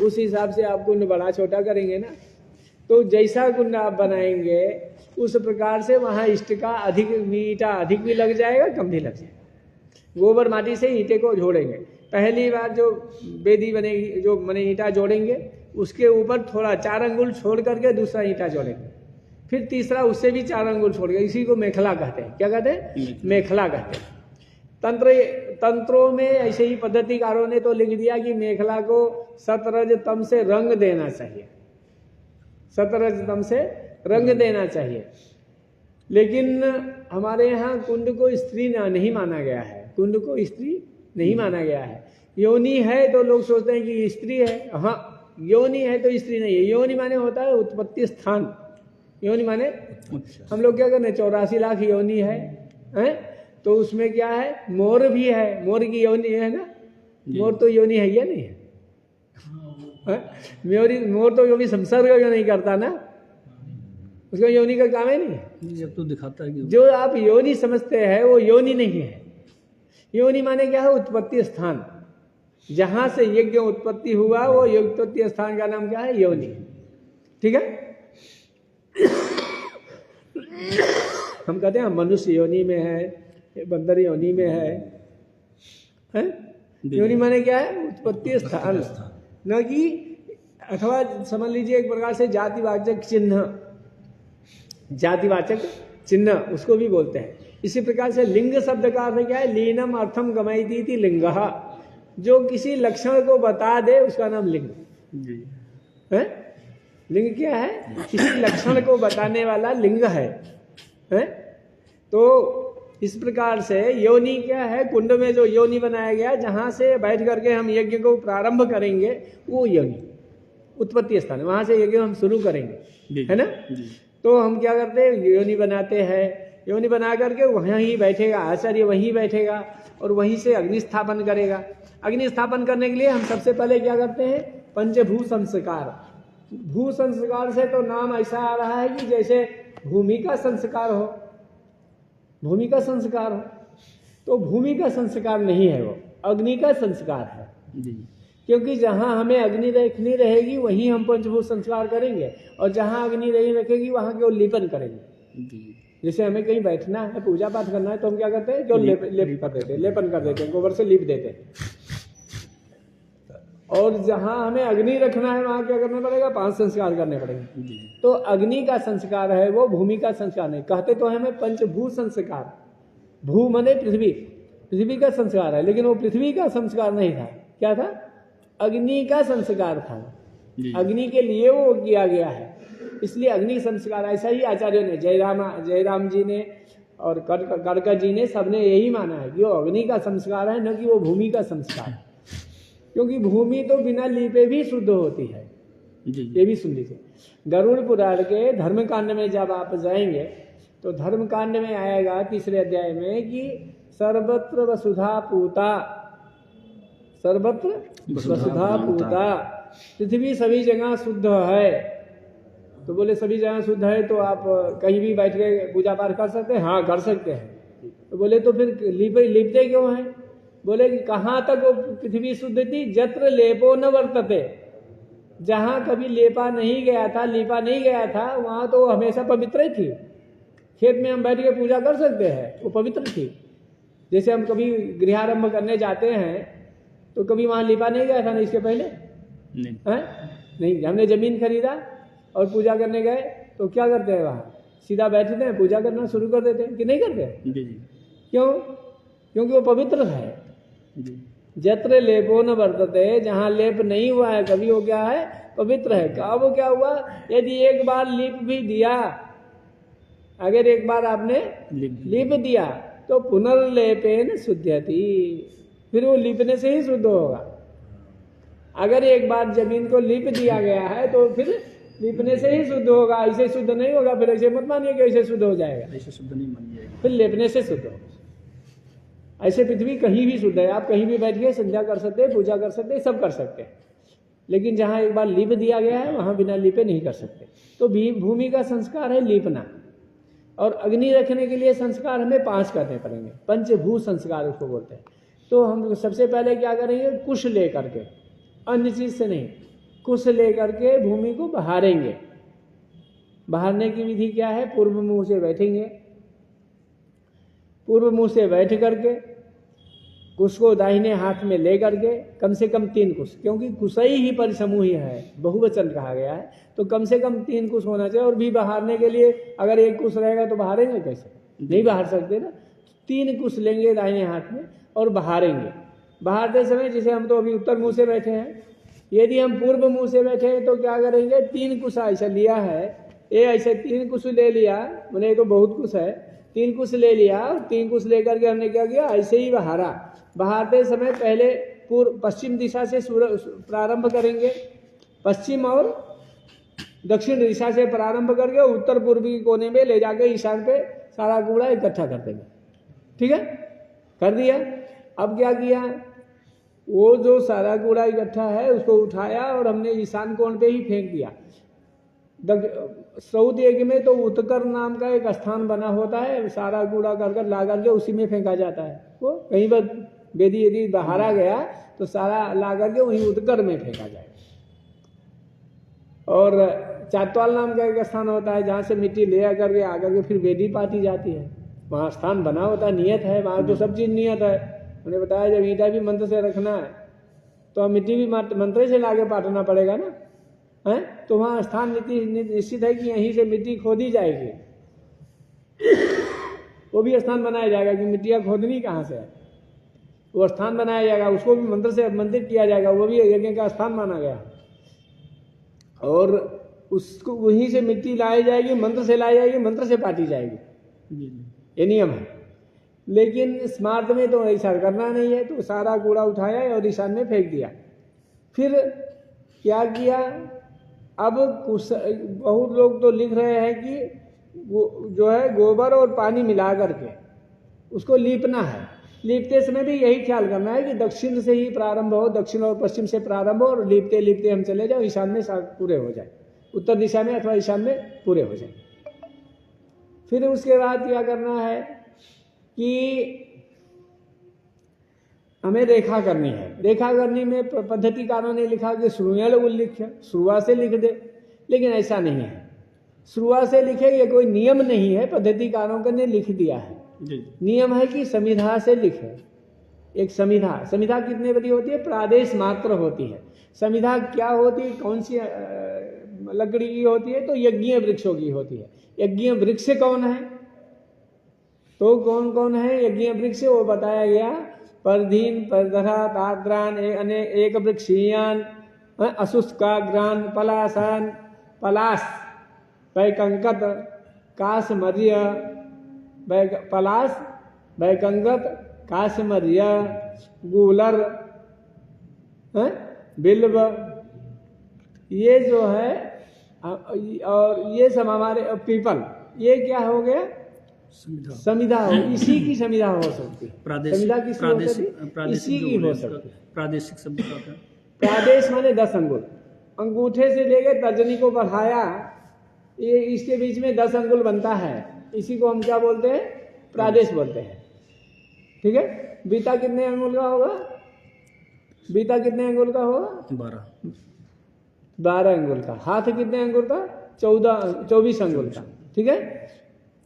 उस हिसाब से आप कुंड बड़ा छोटा करेंगे ना। तो जैसा कुंड आप बनाएंगे उस प्रकार से वहाँ इष्ट का अधिक ईंटा अधिक भी लग जाएगा, कम भी लग जाएगा। गोबर माटी से ईंटे को जोड़ेंगे। पहली बार जो बेदी बनेगी, जो मैंने ईंटा जोड़ेंगे, उसके ऊपर थोड़ा 4 अंगुल छोड़ करके दूसरा ईंटा जोड़ेंगे, फिर तीसरा उससे भी 4 अंगुल छोड़ के, इसी को मेखला कहते हैं। क्या कहते हैं? मेखला कहते हैं। तंत्रों में ऐसे ही पद्धतिकारों ने तो लिख दिया कि मेखला को सतरजतम से रंग देना चाहिए, सतरजतम से रंग देना चाहिए। लेकिन हमारे यहाँ कुंड को स्त्री नहीं माना गया है, कुंड को स्त्री नहीं माना गया है। योनि है तो लोग सोचते हैं कि स्त्री है। हाँ, योनि है तो स्त्री नहीं है। योनि माने होता है उत्पत्ति स्थान। योनि माने हम लोग क्या करते हैं, 84 लाख योनि है, तो उसमें क्या है, मोर भी है, मोर की योनि है ना। मोर तो योनि है या नहीं है? मोर तो योनि संसर्ग नहीं करता ना, उसका योनि का काम है नहीं। जब तो दिखाता है कि जो आप योनि समझते हैं वो योनि नहीं है। योनि माने क्या है? उत्पत्ति स्थान। जहां से यज्ञ उत्पत्ति हुआ वो उत्पत्ति स्थान का नाम क्या है? योनि। ठीक है। हम कहते हैं मनुष्य योनि में है, बंदर योनि में है? योनि माने क्या है? उत्पत्ति स्थान, न कि अथवा समझ लीजिए एक प्रकार से जातिवाचक चिन्ह, जातिवाचक चिन्ह उसको भी बोलते हैं। इसी प्रकार से लिंग शब्द का अर्थ क्या है? लीनम अर्थम गमयति लिंगः, जो किसी लक्षण को बता दे उसका नाम लिंग है। लिंग क्या है? किसी लक्षण को बताने वाला लिंग है? तो इस प्रकार से योनि क्या है? कुंड में जो योनि बनाया गया, जहां से बैठ करके हम यज्ञ को प्रारंभ करेंगे, वो योनि उत्पत्ति स्थान, वहां से यज्ञ हम शुरू करेंगे, है ना। तो हम क्या करते हैं, योनि बनाते हैं। योनि बना करके वहीं ही बैठेगा आचार्य, वहीं बैठेगा और वहीं से अग्नि स्थापन करेगा। अग्नि स्थापन करने के लिए हम सबसे पहले क्या करते हैं? पंचभू संस्कार। भू संस्कार से तो नाम ऐसा आ रहा है कि जैसे भूमि का संस्कार हो, भूमि का संस्कार हो। तो भूमि का संस्कार नहीं है, वो अग्नि का संस्कार है जी। क्योंकि जहां हमें अग्नि रखनी रहेगी वहीं हम पंचभूत संस्कार करेंगे, और जहां अग्नि नहीं रखेगी वहां केवल लेपन करेंगे जी। जैसे हमें कहीं बैठना है, पूजा पाठ करना है, तो हम क्या करते हैं? केवल लेप कर देते हैं, लेपन कर देते हैं, गोबर से लीप देते हैं। और जहां हमें अग्नि रखना है वहां क्या करना पड़ेगा? 5 संस्कार करने पड़ेंगे। तो अग्नि का संस्कार है वो, भूमि का संस्कार नहीं। कहते तो हमें पंचभू संस्कार, भू मने पृथ्वी, पृथ्वी का संस्कार है, लेकिन वो पृथ्वी का संस्कार नहीं था। क्या था? अग्नि का संस्कार था। अग्नि के लिए वो किया गया है, इसलिए अग्नि संस्कार। ऐसा ही आचार्यों ने, जयराम जी ने और करक जी ने, सबने यही माना है कि वो अग्नि का संस्कार है, न कि वो भूमि का संस्कार है। क्योंकि भूमि तो बिना लीपे भी शुद्ध होती है जी। ये भी सुन लीजिए, गरुड़ पुराण के धर्मकांड में जब आप जाएंगे तो धर्मकांड में आएगा 3रे अध्याय में कि सर्वत्र वसुधा पूता, सर्वत्र वसुधा पूता, पृथ्वी सभी जगह शुद्ध है। तो बोले सभी जगह शुद्ध है तो आप कहीं भी बैठ के पूजा पाठ कर सकते हैं? हाँ, कर सकते हैं। तो बोले तो फिर लिपते क्यों हैं? बोले कि कहाँ तक वो पृथ्वी शुद्ध थी? जत्र लेपो न वर्तते, जहां कभी लेपा नहीं गया था, लीपा नहीं गया था, वहां तो हमेशा पवित्र ही थी। खेत में हम बैठ के पूजा कर सकते हैं, वो पवित्र थी। जैसे हम कभी गृहारंभ करने जाते हैं तो कभी वहां लीपा नहीं गया था ना इसके पहले? नहीं। हमने जमीन खरीदा और पूजा करने गए तो क्या करते हैं? वहां सीधा बैठते हैं, पूजा करना शुरू कर देते हैं कि नहीं करते? क्यों? क्योंकि वो पवित्र है। जत्र लेपो न वर्तते, जहां लेप नहीं हुआ है कभी, वो क्या है? पवित्र है। कब वो क्या हुआ? यदि एक बार लीप भी दिया, अगर एक बार आपने लीप दिया तो पुनर्लेपेन शुद्धयति, फिर वो लीपने से ही शुद्ध होगा। अगर एक बार जमीन को लीप दिया गया है तो फिर लीपने से ही शुद्ध होगा, ऐसे शुद्ध नहीं होगा। फिर ऐसे मत मानिए कि ऐसे शुद्ध हो जाएगा, ऐसे शुद्ध नहीं मानिए, फिर लेपने से शुद्ध होगा। ऐसे पृथ्वी कहीं भी शुद्ध है, आप कहीं भी बैठ के संध्या कर सकते हैं, पूजा कर सकते हैं, सब कर सकते हैं। लेकिन जहां एक बार लीप दिया गया है वहां बिना लीपे नहीं कर सकते। तो भूमि का संस्कार है लीपना, और अग्नि रखने के लिए संस्कार हमें 5 करने पड़ेंगे, पंचभू संस्कार उसको बोलते हैं। तो हम सबसे पहले क्या करेंगे? कुश ले करके, अन्य चीज से नहीं, कुश लेकर के भूमि को बहारेंगे। बहारने की विधि क्या है? पूर्व मुंह से बैठेंगे, पूर्व मुंह से बैठ करके कुश को दाहिने हाथ में ले करके कम से कम 3 कुश, क्योंकि कुशई ही परिसमूह है, बहुवचन कहा गया है, तो कम से कम 3 कुश होना चाहिए। और भी बहारने के लिए अगर 1 कुश रहेगा तो बहारेंगे कैसे? नहीं बहार सकते ना। 3 कुश लेंगे दाहिने हाथ में और बहारेंगे। बहारते समय जैसे हम तो अभी उत्तर मुंह से बैठे हैं, यदि हम पूर्व मुंह से बैठे हैं तो क्या करेंगे? 3 कुश ऐसा लिया है, ये ऐसे 3 कुश ले लिया, मैंने ये तो बहुत कुश है, 3 कुश ले लिया, 3 कुश लेकर के हमने क्या किया? ऐसे ही बहारा। बहारते समय पहले पश्चिम दिशा से प्रारंभ करेंगे, पश्चिम और दक्षिण दिशा से प्रारंभ करके उत्तर पूर्वी कोने में ले जाके ईशान पे सारा कूड़ा इकट्ठा कर देंगे। ठीक है, कर दिया। अब क्या किया? वो जो सारा कूड़ा इकट्ठा है उसको उठाया और हमने ईशान कोण पे ही फेंक दिया। साउथ यज्ञ में तो उत्कर नाम का एक स्थान बना होता है, सारा कूड़ा कर ला करके उसी में फेंका जाता है। वो कहीं पर वेदी यदि बहारा गया तो सारा ला करके वहीं उत्कर में फेंका जाएगा। और चातवाल नाम का एक स्थान होता है जहाँ से मिट्टी ले आकर के आकर के फिर वेदी पाती जाती है, वहाँ स्थान बना होता है, नियत है, वहाँ तो सब चीज़ नियत है। उन्हें बताया जब ईंटा भी मंत्र से रखना है तो मिट्टी भी मंत्र से लाके पाटना पड़ेगा ना, है? तो वहाँ स्थान निश्चित है कि यहीं से मिट्टी खोदी जाएगी। वो भी स्थान बनाया जाएगा कि मिट्टियाँ खोदनी कहाँ से है, वो स्थान बनाया जाएगा, उसको भी मंत्र से मंत्रित किया जाएगा, वो भी यज्ञ का स्थान माना गया। और उसको वहीं से मिट्टी लाई जाएगी, मंत्र से लाई जाएगी, मंत्र से पाटी जाएगी, ये नियम है। लेकिन स्मार्ट में तो ऐसा करना नहीं है, तो सारा कूड़ा उठाया और ईशान में फेंक दिया। फिर क्या किया? अब बहुत लोग तो लिख रहे हैं कि जो है गोबर और पानी मिला करके उसको लीपना है। लीपते समय भी यही ख्याल करना है कि दक्षिण से ही प्रारंभ हो, दक्षिण और पश्चिम से प्रारंभ हो और लीपते लीपते हम चले जाओ, ईशान में पूरे हो जाए, उत्तर दिशा में अथवा ईशान में पूरे हो जाए। फिर उसके बाद क्या करना है कि हमें रेखा करनी है। रेखा करने में पद्धतिकारों ने लिखा कि श्रुयल उल्लिख्य, शुरुआत से लिख दे, लेकिन ऐसा नहीं है। शुरुआत से लिखे ये कोई नियम नहीं है, पद्धतिकारों ने लिख दिया है। नियम है कि समिधा से लिखे। एक समिधा कितने बड़ी होती है? प्रादेश मात्र होती है। समिधा क्या होती है? कौन सी लकड़ी की होती है? तो यज्ञीय वृक्षों की होती है। यज्ञीय वृक्ष कौन है? तो कौन कौन है यज्ञीय वृक्ष? वो बताया गया, परधीन, परधरा, ताद्रान, एक वृक्षीयान, अशुष्काग्रान, पलासान, पलास, वैकंकत, कासमर्य, पलास, वैकंकत, कासमर्य, गूलर, बिल्व, ये जो है, और ये सब हमारे पीपल, ये क्या हो गया? समिधा हो, इसी की समिधा हो सकती है। समिधा किसी हो सकती, इसी की हो सकती है। प्रादेशिक शब्द का क्या? प्रादेश माने 10 अंगुल, अंगूठे से लेके तर्जनी को बढ़ाया, ये इसके बीच में 10 अंगुल बनता है, इसी को हम क्या बोलते हैं? प्रादेश बोलते हैं। ठीक है। बीता कितने अंगुल का होगा? बीता कितने अंगुल का होगा? 12 अंगुल का। हाथ कितने अंगुल का? 24 अंगुल का। ठीक है।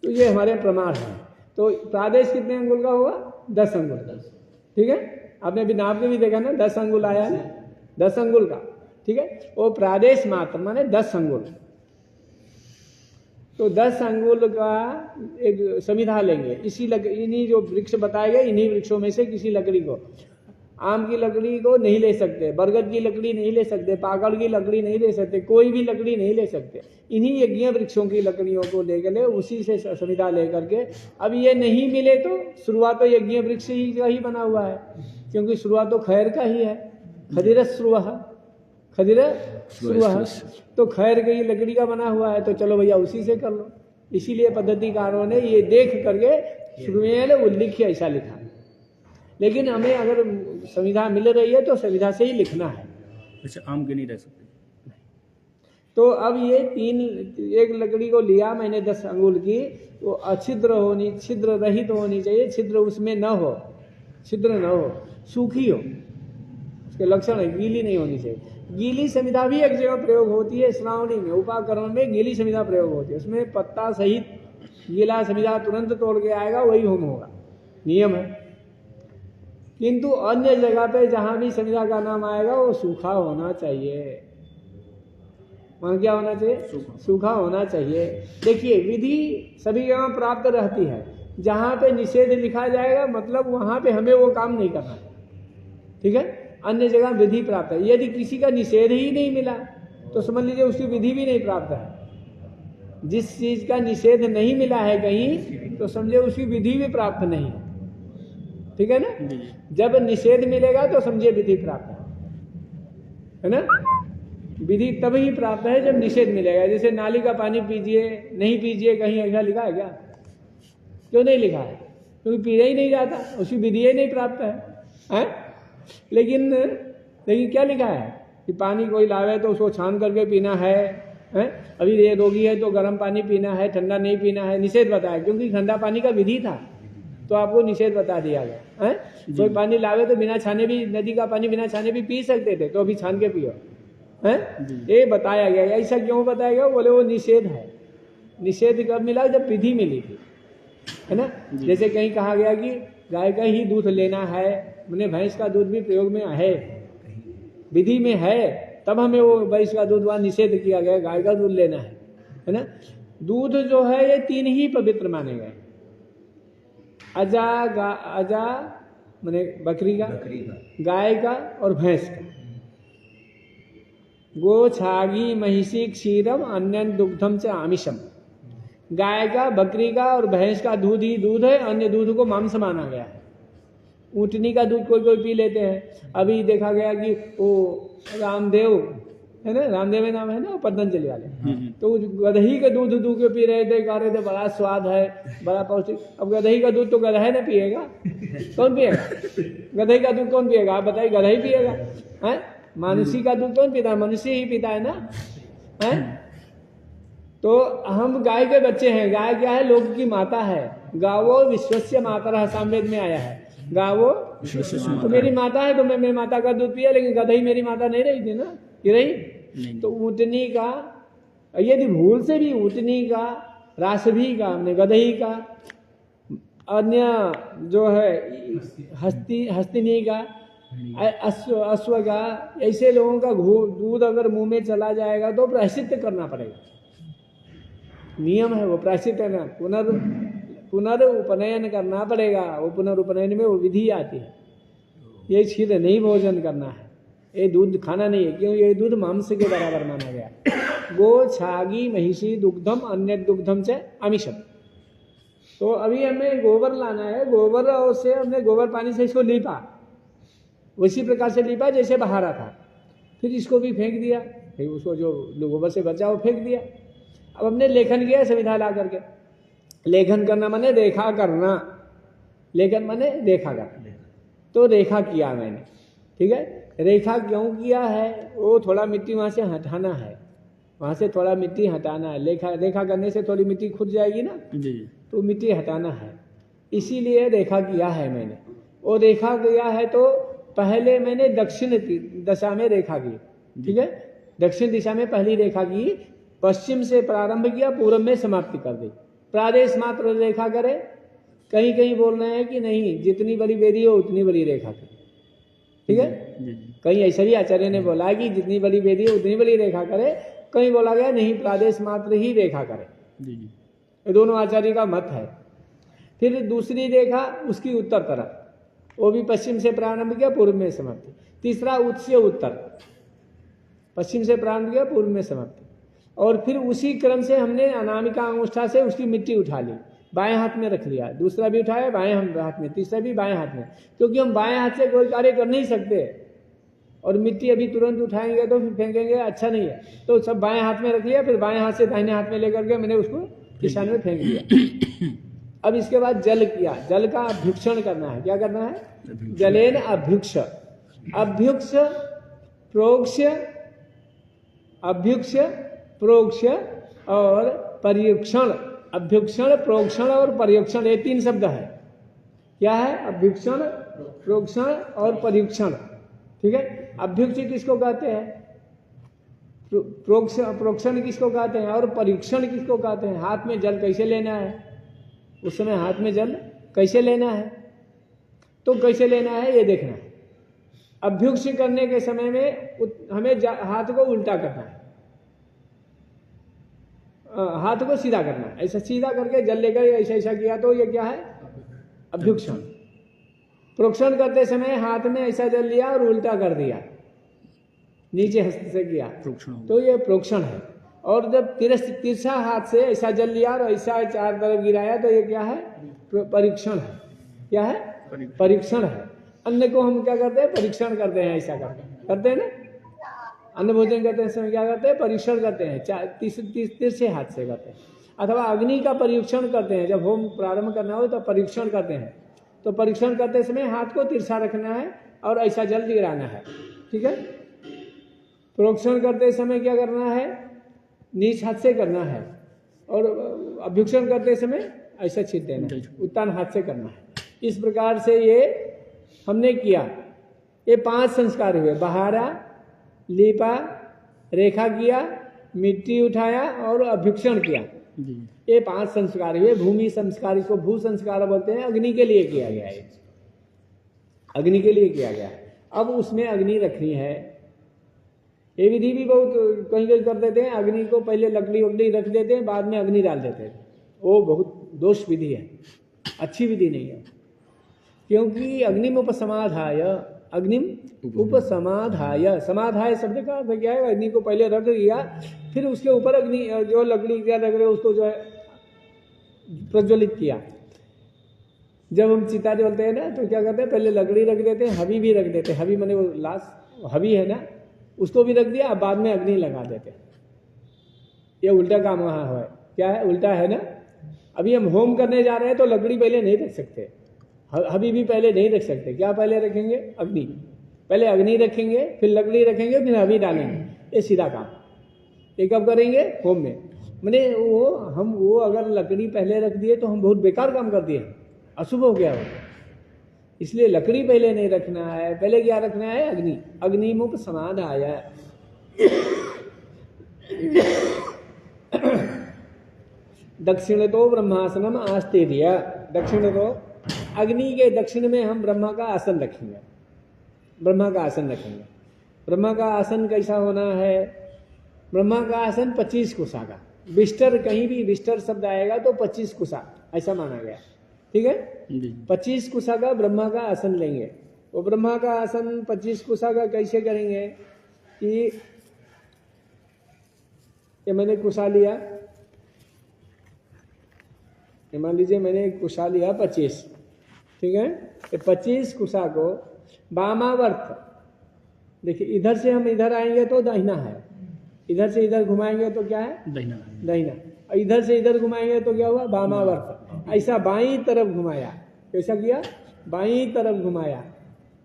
तो ये हमारे प्रमाण है। तो प्रादेश कितने अंगुल का होगा? 10 अंगुल का। ठीक है। आपने भी नाप के भी देखा ना, 10 अंगुल आया है, 10 अंगुल का। ठीक है। वो प्रादेश मात्र माने 10 अंगुल। तो 10 अंगुल का एक समिधा लेंगे। इन्हीं जो वृक्ष बताए गए, इन्हीं वृक्षों में से किसी लकड़ी को, आम की लकड़ी को नहीं ले सकते, बरगद की लकड़ी नहीं ले सकते, पाकड़ की लकड़ी नहीं ले सकते, कोई भी लकड़ी नहीं ले सकते। इन्हीं यज्ञीय वृक्षों की लकड़ियों को लेकर उसी से समिधा लेकर के, अब ये नहीं मिले तो शुरुआत तो यज्ञीय वृक्ष ही का ही बना हुआ है, क्योंकि शुरुआत तो खैर का ही है। खदिर श्रुवः, तो खैर की लकड़ी का बना हुआ है, तो चलो भैया उसी से कर लो। इसीलिए पद्धतिकारों ने ये देख करके श्रुवेल उल्लिख्य ऐसा लिखा। लेकिन हमें अगर संविधा मिल रही है तो संविधा से ही लिखना है। अच्छा, आम के नहीं रह सकते। तो अब ये एक लकड़ी को लिया मैंने 10 अंगुल की, वो अछिद्र होनी, छिद्र रहित होनी चाहिए, छिद्र उसमें न हो, छिद्र न हो, सूखी हो, उसके लक्षण है, गीली नहीं होनी चाहिए। गीली समिधा भी एक जगह प्रयोग होती है, श्रावणी में उपाकरण में गीली समिधा प्रयोग होती है, उसमें पत्ता सहित गीला समिधा तुरंत तोड़ के आएगा, वही होम होगा, नियम है। किंतु अन्य जगह पे जहां भी समिधा का नाम आएगा वो सूखा होना चाहिए। वहां क्या होना चाहिए? सूखा होना चाहिए। देखिए विधि सभी जगह प्राप्त रहती है, जहां पे निषेध लिखा जाएगा मतलब वहां पे हमें वो काम नहीं करना है, ठीक है। अन्य जगह विधि प्राप्त है। यदि किसी का निषेध ही नहीं मिला तो समझ लीजिए उसकी विधि भी नहीं प्राप्त है। जिस चीज का निषेध नहीं मिला है कहीं तो समझे उसकी विधि भी प्राप्त नहीं है, ठीक है ना। जब निषेध मिलेगा तो समझिए विधि प्राप्त है ना। विधि तभी प्राप्त है जब निषेध मिलेगा। जैसे नाली का पानी पीजिए, नहीं पीजिए, कहीं ऐसा लिखा है क्या? क्यों नहीं लिखा है? क्योंकि पीना ही नहीं जाता, उसकी विधि ही नहीं प्राप्त है? लेकिन क्या लिखा है कि पानी कोई लावे तो उसको छान करके पीना है, हैं? अभी ये रोगी है तो गर्म पानी पीना है, ठंडा नहीं पीना है, निषेध बताया, क्योंकि ठंडा पानी का विधि था तो आपको निषेध बता दिया गया है। कोई पानी लावे तो बिना छाने भी, नदी का पानी बिना छाने भी पी सकते थे, तो अभी छान के पियो, है ये बताया गया। ऐसा क्यों बताया गया? बोले वो निषेध है। निषेध कब मिला? जब विधि मिली थी, है ना। जैसे कहीं कहा गया कि गाय का ही दूध लेना है, मैंने भैंस का दूध भी प्रयोग में है, विधि में है, तब हमें वो भैंस का दूध वहां निषेध किया गया, गाय का दूध लेना है ना। दूध जो है ये 3 ही पवित्र माने गए, अजा मैंने बकरी का, गाय का और भैंस का। गो छागी महिषी क्षीरम अन्य दुग्धम च आमिषम। गाय का, बकरी का और भैंस का दूध ही दूध है, अन्य दूध को मांस माना गया है। ऊँटनी का दूध कोई कोई पी लेते हैं। अभी देखा गया कि वो रामदेव है ना, रामदेव नाम है ना पतंजलि वाले, तो गदही का दूध दूध के पी रहे थे, कह रहे थे बड़ा स्वाद है, बड़ा पौष्टिक। अब गदही का दूध तो गदहा ना पिएगा, कौन पिएगा? गदही का दूध कौन पिएगा? आप बताइए, गदहा ही पिएगा, है? मनुष्य का दूध कौन पीता है? मनुष्य ही पीता है ना, है? तो हम गाय के बच्चे हैं। गाय क्या है? लोक की माता है। गावो विश्वस्य मातरः, सामवेद में आया है। गावो तो मेरी माता है, तो मैं मेरी माता का दूध पिया, लेकिन गदही मेरी माता नहीं रही थी ना, ये रही। तो ऊँटनी का, यदि भूल से भी ऊँटनी का, रासभी का, हमने गदही का, अन्य जो है हस्तिनी का, अश्व का, ऐसे लोगों का दूध अगर मुंह में चला जाएगा तो प्रायश्चित करना पड़ेगा। नियम है वो, प्रायश्चित करना, पुनरुपनयन करना पड़ेगा। वो पुनरुपनयन में वो विधि आती है। ये क्षीर नहीं भोजन करना है, ये दूध खाना नहीं है, क्यों? ये दूध मांस के बराबर माना गया। गो छागी महिषी दुग्धम अन्य दुग्धम से आमिषम। तो अभी हमें गोबर लाना है, गोबर से हमने गोबर पानी से इसको लीपा, उसी प्रकार से लीपा जैसे बहारा था। फिर इसको भी फेंक दिया, फिर उसको जो गोबर से बचा वो फेंक दिया। अब हमने लेखन किया समिधा ला करके। लेखन करना माने रेखा करना, लेखन माने रेखा करना। तो रेखा किया मैंने, ठीक है। रेखा क्यों किया है? वो थोड़ा मिट्टी वहाँ से हटाना है, वहाँ से थोड़ा मिट्टी हटाना है। रेखा करने से थोड़ी मिट्टी खुद जाएगी ना, तो मिट्टी हटाना है, इसीलिए रेखा किया है मैंने। वो रेखा किया है तो पहले मैंने दक्षिण दिशा में रेखा की, ठीक है। दक्षिण दिशा में पहली रेखा की, पश्चिम से प्रारंभ किया, पूर्व में समाप्ति कर दी। प्रादेश मात्र रेखा करे। कहीं कहीं बोल रहे हैं कि नहीं, जितनी बड़ी बेदी हो उतनी बड़ी रेखा करे, ठीक है। कहीं ऐसा भी आचार्य ने बोला कि जितनी बड़ी बेदी हो उतनी बड़ी रेखा करे। कहीं बोला गया नहीं, प्रादेश मात्र ही रेखा करे। ये दोनों आचार्य का मत है। फिर दूसरी रेखा उसकी उत्तर तरफ, वो भी पश्चिम से प्रारंभ किया, पूर्व में समाप्ति। तीसरा उत्स्य उत्तर, पश्चिम से प्रारंभ किया, पूर्व में समाप्ति। और फिर उसी क्रम से हमने अनामिका अंगूठा से उसकी मिट्टी उठा ली, बाएं हाथ में रख लिया। दूसरा भी उठाया बाएं हाथ में, तीसरा भी बाएं हाथ में, क्योंकि हम बाएं हाथ से कोई कार्य कर नहीं सकते। और मिट्टी अभी तुरंत उठाएंगे तो फिर फेंकेंगे, अच्छा नहीं है। तो सब बाएं हाथ में रख लिया, फिर बाएं हाथ से दाहिने हाथ में लेकर के मैंने उसको किसान में फेंक दिया। अब इसके बाद जल किया, जल का अभ्युक्षण करना है। क्या करना है? जलेन अभ्युक्ष, अभ्युक्ष प्रोक्ष, अभ्युक्ष प्रोक्ष और पर्युक्षण। अभ्युक्षण, प्रोक्षण और पर्युक्षण, ये 3 शब्द है। क्या है? अभ्युक्षण, प्रोक्षण और पर्युक्षण, ठीक है। अभ्युक्ष किसको कहते हैं? प्रोक्षण किसको कहते हैं और परीक्षण किसको कहते हैं? हाथ में जल कैसे लेना है, उस समय हाथ में जल कैसे लेना है, तो कैसे लेना है ये देखना है। अभ्युक्ष करने के समय में हमें हाथ को उल्टा करना है, हाथ को सीधा करना है, ऐसा सीधा करके जल लेकर ऐसा ऐसा किया तो ये क्या है? अभ्युक्षण। प्रोक्षण करते समय हाथ में ऐसा जल लिया और उल्टा कर दिया, नीचे हस्त से किया तो ये प्रोक्षण है। और जब तिरछा हाथ से ऐसा जल लिया और ऐसा चार तरफ गिराया तो ये क्या है? परीक्षण है। क्या है? परीक्षण है। अन्न को हम क्या करते हैं? परीक्षण करते हैं, ऐसा करते हैं ना। अन्न भोजन करते हैं समय क्या करते हैं? परीक्षण करते हैं, तिरछे हाथ से करते हैं। अथवा अग्नि का परीक्षण करते हैं, जब होम प्रारंभ करना हो तो परीक्षण करते हैं। तो परीक्षण करते समय हाथ को तिरछा रखना है और ऐसा जल गिराना है, ठीक है। प्रोक्षण करते समय क्या करना है? नीच हाथ से करना है। और अभ्युक्षण करते समय ऐसा छीट देना है, उत्तान हाथ से करना है। इस प्रकार से ये हमने किया। ये 5 संस्कार हुए, बहारा, लीपा, रेखा किया, मिट्टी उठाया और अभ्युक्षण किया। ये 5 संस्कार हुए। भूमि संस्कार, इसको भू संस्कार बोलते हैं। अग्नि के लिए किया गया है, अग्नि के लिए किया गया है। अब उसमें अग्नि रखनी है। ये विधि भी बहुत कहीं कहीं कर देते हैं, अग्नि को पहले लकड़ी वकड़ी रख देते हैं, बाद में अग्नि डाल देते हैं। वो बहुत दोष विधि है, अच्छी विधि नहीं है। क्योंकि अग्निम उपसमाधाय, अग्निम उपसमाधाय, समाधाय शब्द का अर्थ क्या है? अग्नि को पहले रख दिया, फिर उसके ऊपर अग्नि जो लकड़ी क्या रख रहे उसको जो है प्रज्वलित किया। जब हम चिता जलते हैं ना तो क्या करते हैं? पहले लकड़ी रख देते हैं, हबी भी रख देते हैं। हबी माने वो लाश हबी है ना, उसको भी रख दिया, बाद में अग्नि लगा देते हैं। ये उल्टा काम वहाँ है। क्या है? उल्टा है ना। अभी हम होम करने जा रहे हैं तो लकड़ी पहले नहीं रख सकते, हबी भी पहले नहीं रख सकते। क्या पहले रखेंगे? अग्नि। पहले अग्नि रखेंगे, फिर लकड़ी रखेंगे, फिर हबी डालेंगे। ये सीधा काम। ये कब करेंगे? होम में। मैंने वो अगर लकड़ी पहले रख दिए तो हम बहुत बेकार काम कर दिए, अशुभ हो गया वो। इसलिए लकड़ी पहले नहीं रखना है, पहले क्या रखना है? अग्नि। अग्निमुप समाधाय। दक्षिण तो ब्रह्मासनम आस्ते दिया। दक्षिण तो अग्नि के दक्षिण में हम ब्रह्मा का आसन रखेंगे, ब्रह्मा का आसन रखेंगे। ब्रह्मा का आसन कैसा होना है? ब्रह्मा का आसन 25 कुशा का। बिस्तर, कहीं भी बिस्तर शब्द आएगा तो 25 कुशा ऐसा माना गया, ठीक है। 25 कुशा का ब्रह्मा का आसन लेंगे। वो ब्रह्मा का आसन 25 कुशा का कैसे करेंगे कि ये मैंने कुशा लिया, ये मान लीजिए मैंने एक कुशा लिया 25, ठीक है। ये 25 कुशा को वामावर्त, देखिए इधर से हम इधर आएंगे तो दाहिना है, इधर से इधर घुमाएंगे तो क्या है? दाहिना। और इधर से इधर घुमाएंगे तो क्या हुआ? वामावर्त। ऐसा बाईं तरफ घुमाया। कैसा किया? बाईं तरफ घुमाया।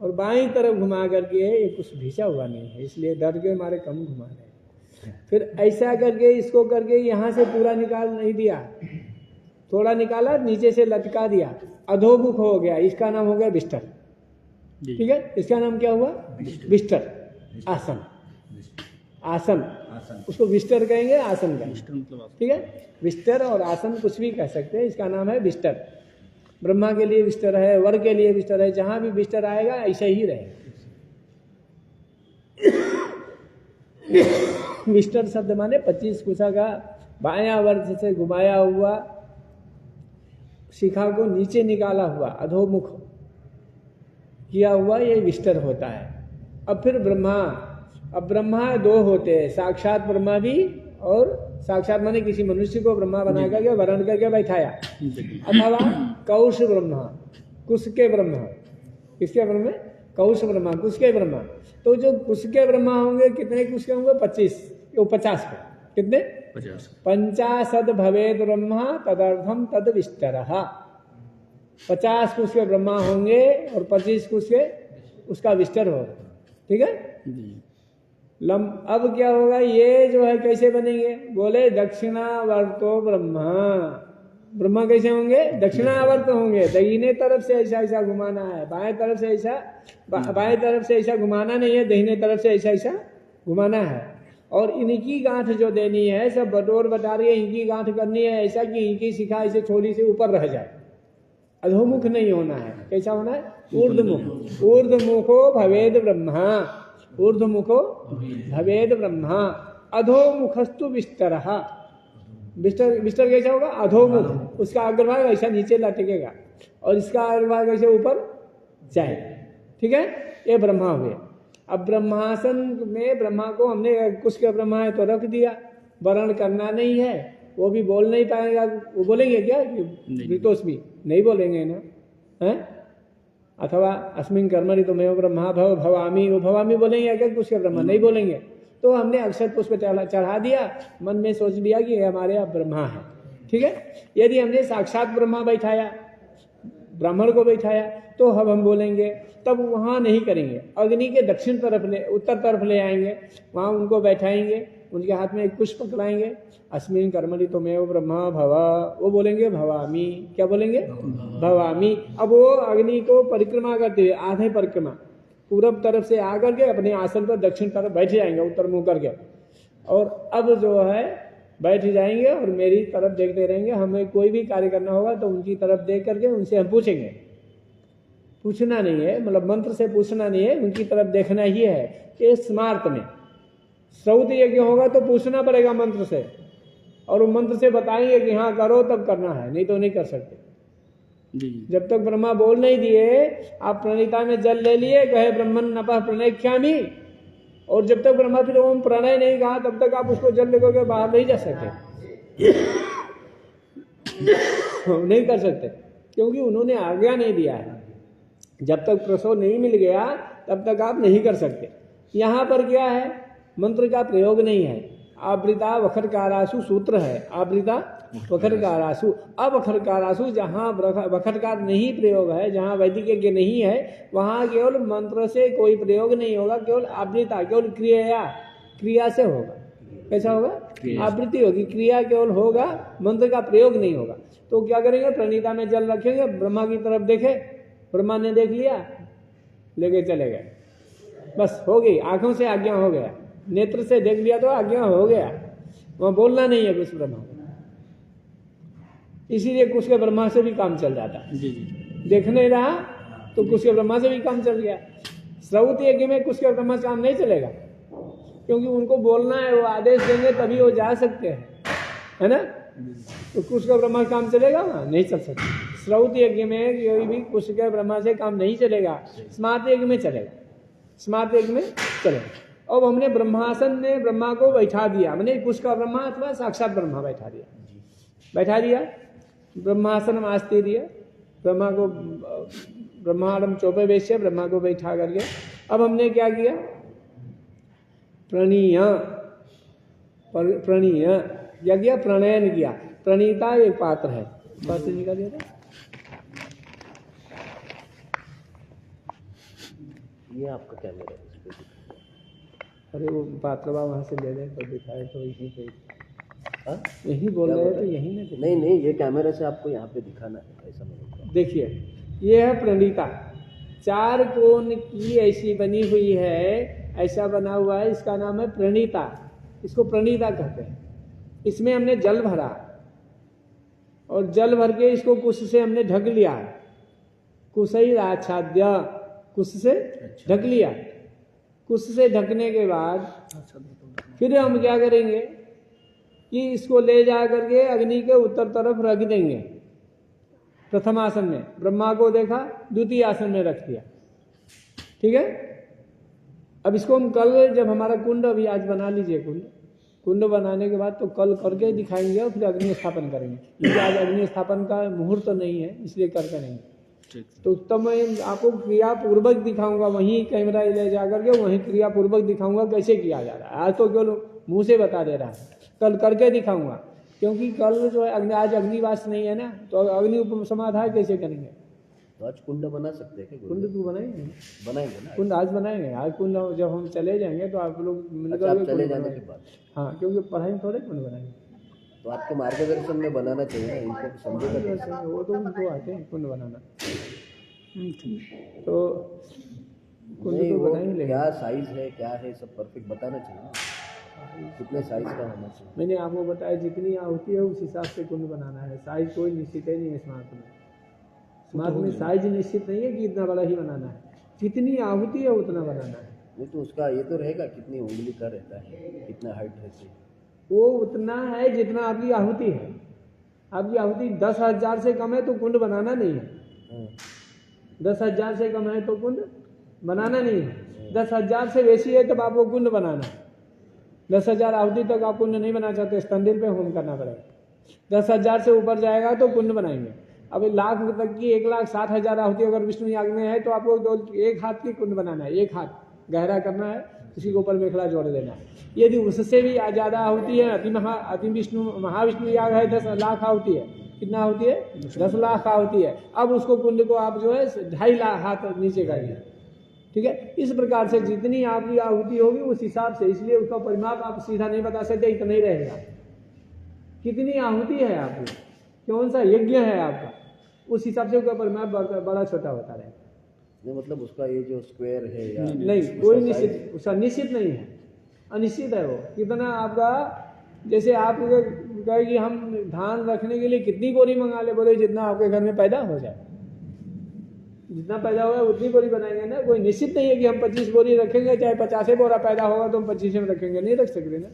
और बाईं तरफ घुमा करके ये कुछ भिजा हुआ नहीं है, इसलिए डर के मारे कम घुमा रहे। फिर ऐसा करके इसको करके यहाँ से पूरा निकाल नहीं दिया, थोड़ा निकाला, नीचे से लटका दिया, अधोमुख हो गया। इसका नाम हो गया बिस्तर, ठीक है। इसका नाम क्या हुआ? बिस्तर। आसन, आसन, उसको बिस्तर कहेंगे, आसन कहेंगे, ठीक है। बिस्तर और आसन कुछ भी कह सकते हैं, इसका नाम है बिस्तर। ब्रह्मा के लिए बिस्तर है, वर के लिए बिस्तर है, जहां भी बिस्तर आएगा ऐसा ही रहेगा। बिस्तर शब्द माने 25 कुशा का बायां वर्त से घुमाया हुआ, शिखा को नीचे निकाला हुआ, अधोमुख किया हुआ, ये बिस्तर होता है। अब फिर ब्रह्मा, अब ब्रह्मा 2 होते हैं, साक्षात ब्रह्मा भी, और साक्षात माने किसी मनुष्य को ब्रह्मा बना करके वर्ण करके बैठाया, अथवा कौश ब्रह्मा, कुश के ब्रह्मा। किसके ब्रह्मा? कौश ब्रह्मा, कुश के ब्रह्मा। तो जो कुश के ब्रह्मा होंगे, कितने कुश के होंगे? 25, वो 50 के, कितने? 50 भवेद ब्रह्मा तदर्थम तद विस्तरः। 50 कुश के ब्रह्मा होंगे और 25 कुश के उसका विस्तर होगा, ठीक है। अब क्या होगा? ये जो है कैसे बनेंगे? बोले दक्षिणावर्तो ब्रह्मा। ब्रह्मा कैसे होंगे? दक्षिणावर्त होंगे। दाहिने तरफ से ऐसा ऐसा घुमाना है, बाएं तरफ से ऐसा, बाएं तरफ से ऐसा घुमाना नहीं है, दाहिने तरफ से ऐसा ऐसा घुमाना है। और इनकी गांठ जो देनी है सब बटोर बटारी है, इनकी गांठ करनी है ऐसा कि इनकी शिखा ऐसे छोड़ी से ऊपर रह जाए, अधोमुख नहीं होना है। कैसा होना है? ऊर्ध्वमुख। ऊर्ध्वमुखो भवेद ब्रह्मा, ऊर्ध्वमुखो भवेद ब्रह्मा, अधोमुखस्तु विस्तरः। विस्तर विस्तर कैसा होगा? अधोमुख, उसका अग्रभाग ऐसा नीचे लटकेगा और इसका अग्रभाग ऐसे ऊपर जाए। ठीक है, ये ब्रह्मा हुए। अब ब्रह्मासन में ब्रह्मा को हमने कुछ का ब्रह्मा है तो रख दिया, वर्ण करना नहीं है, वो भी बोल नहीं पाएगा। वो बोलेंगे क्या? ऋतोस्मी नहीं बोलेंगे ना, है? अथवा अस्मिन कर्मणि तो मैं ब्रह्मा भव भवामी, वो भवामी बोलेंगे क्या? कुछ का ब्रह्मा नहीं बोलेंगे। तो हमने अक्षर पुष्प चढ़ा दिया, मन में सोच लिया कि ये हमारे यहाँ ब्रह्मा है। ठीक है, यदि हमने साक्षात ब्रह्मा बैठाया, ब्राह्मण को बैठाया, तो अब हम बोलेंगे, तब वहाँ नहीं करेंगे, अग्नि के दक्षिण तरफ ले, उत्तर तरफ ले आएंगे, वहाँ उनको बैठाएंगे, उनके हाथ में एक पुष्प पकड़ाएंगे, अस्मिन कर्मणि त्वमेव ब्रह्मा भव, वो बोलेंगे भवामी। क्या बोलेंगे? भवामी। अब वो अग्नि को परिक्रमा करते हुए आधे परिक्रमा पूरब तरफ से आकर के अपने आसन पर दक्षिण तरफ बैठ जाएंगे, उत्तर मुंह करके, और अब जो है बैठ जाएंगे और मेरी तरफ देखते रहेंगे। हमें कोई भी कार्य करना होगा तो उनकी तरफ देख करके उनसे हम पूछेंगे। पूछना नहीं है, मतलब मंत्र से पूछना नहीं है, उनकी तरफ देखना ही है। ये स्मार्त में श्रौत यज्ञ होगा तो पूछना पड़ेगा मंत्र से, और वो मंत्र से बताएंगे कि हाँ करो, तब करना है, नहीं तो नहीं कर सकते। जब तक ब्रह्मा बोल नहीं दिए, आप प्रणीता में जल ले लिए, कहे ब्रह्मन नपः प्रणयख्यामि, और जब तक ब्रह्मा फिर ओम प्रणय नहीं कहा तब तक आप उसको जल लेकर के बाहर नहीं जा सके। नहीं कर सकते, क्योंकि उन्होंने आज्ञा नहीं दिया है। जब तक प्रसव नहीं मिल गया तब तक आप नहीं कर सकते। यहाँ पर क्या है? मंत्र का प्रयोग नहीं है। आवृता वखरकारासु सूत्र है, आवृता वखरकारासु। अवखरकारासु जहाँ वखरकार नहीं प्रयोग है, जहाँ वैदिक यज्ञ नहीं है, वहाँ केवल मंत्र से कोई प्रयोग नहीं होगा, केवल आवृता, केवल क्रिया से होगा। कैसा होगा? आवृत्ति होगी, क्रिया केवल होगा, मंत्र का प्रयोग नहीं होगा। तो क्या करेंगे? प्रणीता में जल रखेंगे, ब्रह्मा की तरफ देखे, ब्रह्मा ने देख लिया, लेके चले गए, बस हो गई, आंखों से आज्ञा हो गया, नेत्र से देख लिया तो आज्ञा हो गया, वहां बोलना नहीं है कुछ ब्रह्मा। इसीलिए कुछ के ब्रह्मा से भी काम चल जाता है। देख नहीं रहा तो कुछ के ब्रह्मा से भी काम चल गया। श्रौत यज्ञ में कुछ के ब्रह्मा से काम नहीं चलेगा, क्योंकि उनको बोलना है, वो आदेश देंगे तभी वो जा सकते हैं, है ना? तो कुछ का ब्रह्मा काम चलेगा? नहीं चल सकता। श्रौत यज्ञ में कोई भी कुछ के ब्रह्मा से काम नहीं चलेगा, स्मार्त यज्ञ में चलेगा, स्मार्त यज्ञ में चलेगा। अब हमने ब्रह्मासन में ब्रह्मा को बैठा दिया, मैंने कुछ का ब्रह्मा अथवा साक्षात ब्रह्मा बैठा दिया, ब्रह्मासन आस्ते दिया, ब्रह्मा को ब्रह्मांडम चौपे वैश्य ब्रह्मा को बैठा करके अब हमने क्या किया? प्रणीय क्या किया? प्रणयन किया। प्रणीता एक पात्र है, पात्र निकाल दिया था, ये आपका कैमरा है। अरे वो पात्रवा वहाँ से ले लें तो दिखाए तो यहीं पे, यही बोल रहे हैं तो यहीं ना। नहीं, ये कैमरा से आपको यहाँ पे दिखाना है, ऐसा नहीं। देखिए, ये है प्रणीता, चार कोण की ऐसी बनी हुई है, ऐसा बना हुआ है, इसका नाम है प्रणीता, इसको प्रणीता कहते हैं। इसमें हमने जल भरा और जल भर के इसको कुश से हमने ढक लिया, कुशई आच्छाद्य, कुश से ढक लिया। कुश से ढकने के बाद फिर हम क्या करेंगे कि इसको ले जा करके अग्नि के उत्तर तरफ रख देंगे। प्रथम आसन में ब्रह्मा को देखा, द्वितीय आसन में रख दिया, ठीक है। अब इसको हम कल, जब हमारा कुंड, अभी आज बना लीजिए कुंड बनाने के बाद तो कल करके दिखाएंगे और फिर अग्नि स्थापन करेंगे, क्योंकि आज अग्नि स्थापन का मुहूर्त तो नहीं है, इसलिए करके नहीं। तो तब मैं आपको क्रिया पूर्वक दिखाऊंगा, वहीं कैमरा ले जा करके वहीं क्रिया पूर्वक दिखाऊंगा कैसे किया जा रहा है। आज तो केवल मुंह से बता दे रहा है, कल करके दिखाऊंगा, क्योंकि कल जो है आज अग्निवास नहीं है ना, तो अग्नि उपसमाधान कैसे करेंगे। तो आज कुंड बना सकते हैं? कुंड तो बनाएंगे ना, कुंड आज बनाएंगे। आज कुंड जब हम चले जाएंगे तो आप लोग मिलकर चले जाने के बाद, हाँ, क्योंकि पढ़ाई में थोड़े कुंड बनाएंगे, तो आपके मार्गदर्शन में बनाना चाहिए ना, इनको समझेगा। वो तो उनको आते हैं कुंड बनाना, तो कुंड तो बना ही लेंगे। क्या साइज है, क्या है, सब परफेक्ट बताना चाहिए ना। कितने साइज का होना चाहिए? मैंने आपको बताया जितनी आहुति है उस हिसाब से कुंड बनाना है। साइज कोई निश्चित है नहीं है स्मार्ट में। स्मार्ट में साइज निश्चित नहीं है कि इतना बड़ा ही बनाना है, जितनी आहुति है उतना बनाना है। वो तो उसका ये तो रहेगा कितनी उंगली का रहता है, कितना हाइट रहती है? वो उतना है जितना आपकी आहुति है। आपकी आहुति 10,000 से कम है तो कुंड बनाना नहीं है। हाँ। 10,000 से कम है तो कुंड बनाना नहीं है। 10,000 से बेसी है तब आपको कुंड बनाना है। 10,000 आहुति तक आप कुंड नहीं बना सकते, स्तंदिल पे होम करना पड़ेगा। 10,000 से ऊपर जाएगा तो कुंड बनाएंगे। अब 1,00,000 तक की 1,60,000 आहुति अगर विष्णु याग में है तो आपको एक हाथ की कुंड बनाना है, एक हाथ गहरा करना है, उसी के ऊपर मेखला जोड़ देना है। यदि उससे भी ज़्यादा आहुति है, अति विष्णु महाविष्णु याग है 10 लाख आहुति है। कितना आहुति है? 10 लाख आहुति है। अब उसको कुंड को आप जो है 2.5 लाख हाथ नीचे करिए, ठीक है। इस प्रकार से जितनी आपकी आहुति होगी उस हिसाब से, इसलिए उसका परिमाप आप सीधा नहीं बता सकते, इतना ही रहेगा। कितनी आहुति है आपकी, कौन सा यज्ञ है आपका, उस हिसाब से उसका परिमाप बड़ा छोटा होता रहेगा। नहीं मतलब उसका ये जो स्क्वायर है या नहीं, कोई निश्चित, उसका निश्चित नहीं है, अनिश्चित है वो। कितना आपका, जैसे आप कहे कि हम धान रखने के लिए कितनी बोरी मंगा ले, बोले जितना आपके घर में पैदा हो जाए, जितना पैदा होगा उतनी बोरी बनाएंगे ना। कोई निश्चित नहीं है कि हम 25 बोरी रखेंगे, चाहे 50 बोरा पैदा होगा तो हम 25 में रखेंगे, नहीं रख सकते ना।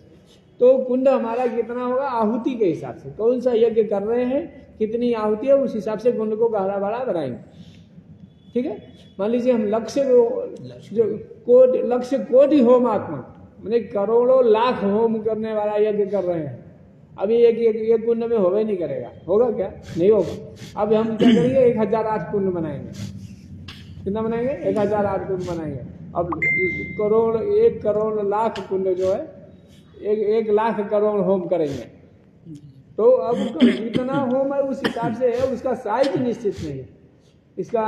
तो कुंड हमारा कितना होगा आहुति के हिसाब से, कौन सा यज्ञ कर रहे हैं, कितनी आहुति है, उस हिसाब से कुंड को गहरा बड़ा बनाएंगे, ठीक है। मान लीजिए हम लक्ष्य कोटि होम आत्मा, मैंने करोड़ों लाख होम करने वाला यज्ञ कर रहे हैं। अभी एक कुंड में होगा ही नहीं करेगा, होगा क्या? नहीं होगा। अब हम क्या करेंगे, 1008 कुंड बनाएंगे। कितना बनाएंगे? 1008 कुंड बनाएंगे। अब 1 करोड़ लाख कुंड जो है 1 लाख करोड़ होम करेंगे। तो अब जितना होम है उस हिसाब से है, उसका साइज निश्चित नहीं है। इसका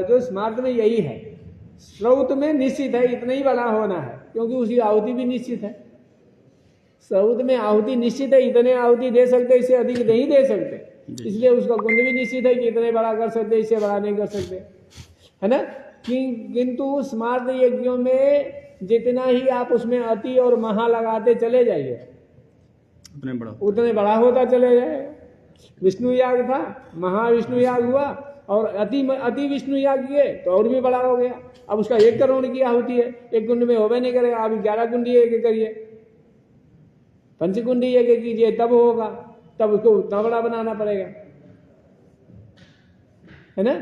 जो स्मार्ट में यही है, स्रोत में निश्चित है, इतना ही बड़ा होना है, क्योंकि उसकी आहुति भी निश्चित है। स्रोत में आहुति निश्चित है, इतने आहुति दे सकते, इससे अधिक नहीं दे सकते। इसलिए उसका कुंड भी निश्चित है कि इतने बड़ा कर सकते, इससे बड़ा नहीं कर सकते, है ना। किंतु स्मार्ट यज्ञों में जितना ही आप उसमें अति और महा लगाते चले जाइए, उतने बड़ा होता चले जाएगा। विष्णु याग था, महाविष्णु याग हुआ, और अति विष्णु याग किए तो और भी बड़ा हो गया। अब उसका 1 करोड़ की आहुति है, एक कुंड में होवे नहीं करेगा। अभी 11 कुंडी यज्ञ करिए, पंचकुंडी यज्ञ कीजिए, तब होगा, तब उसको उतना बड़ा बनाना पड़ेगा, है ना।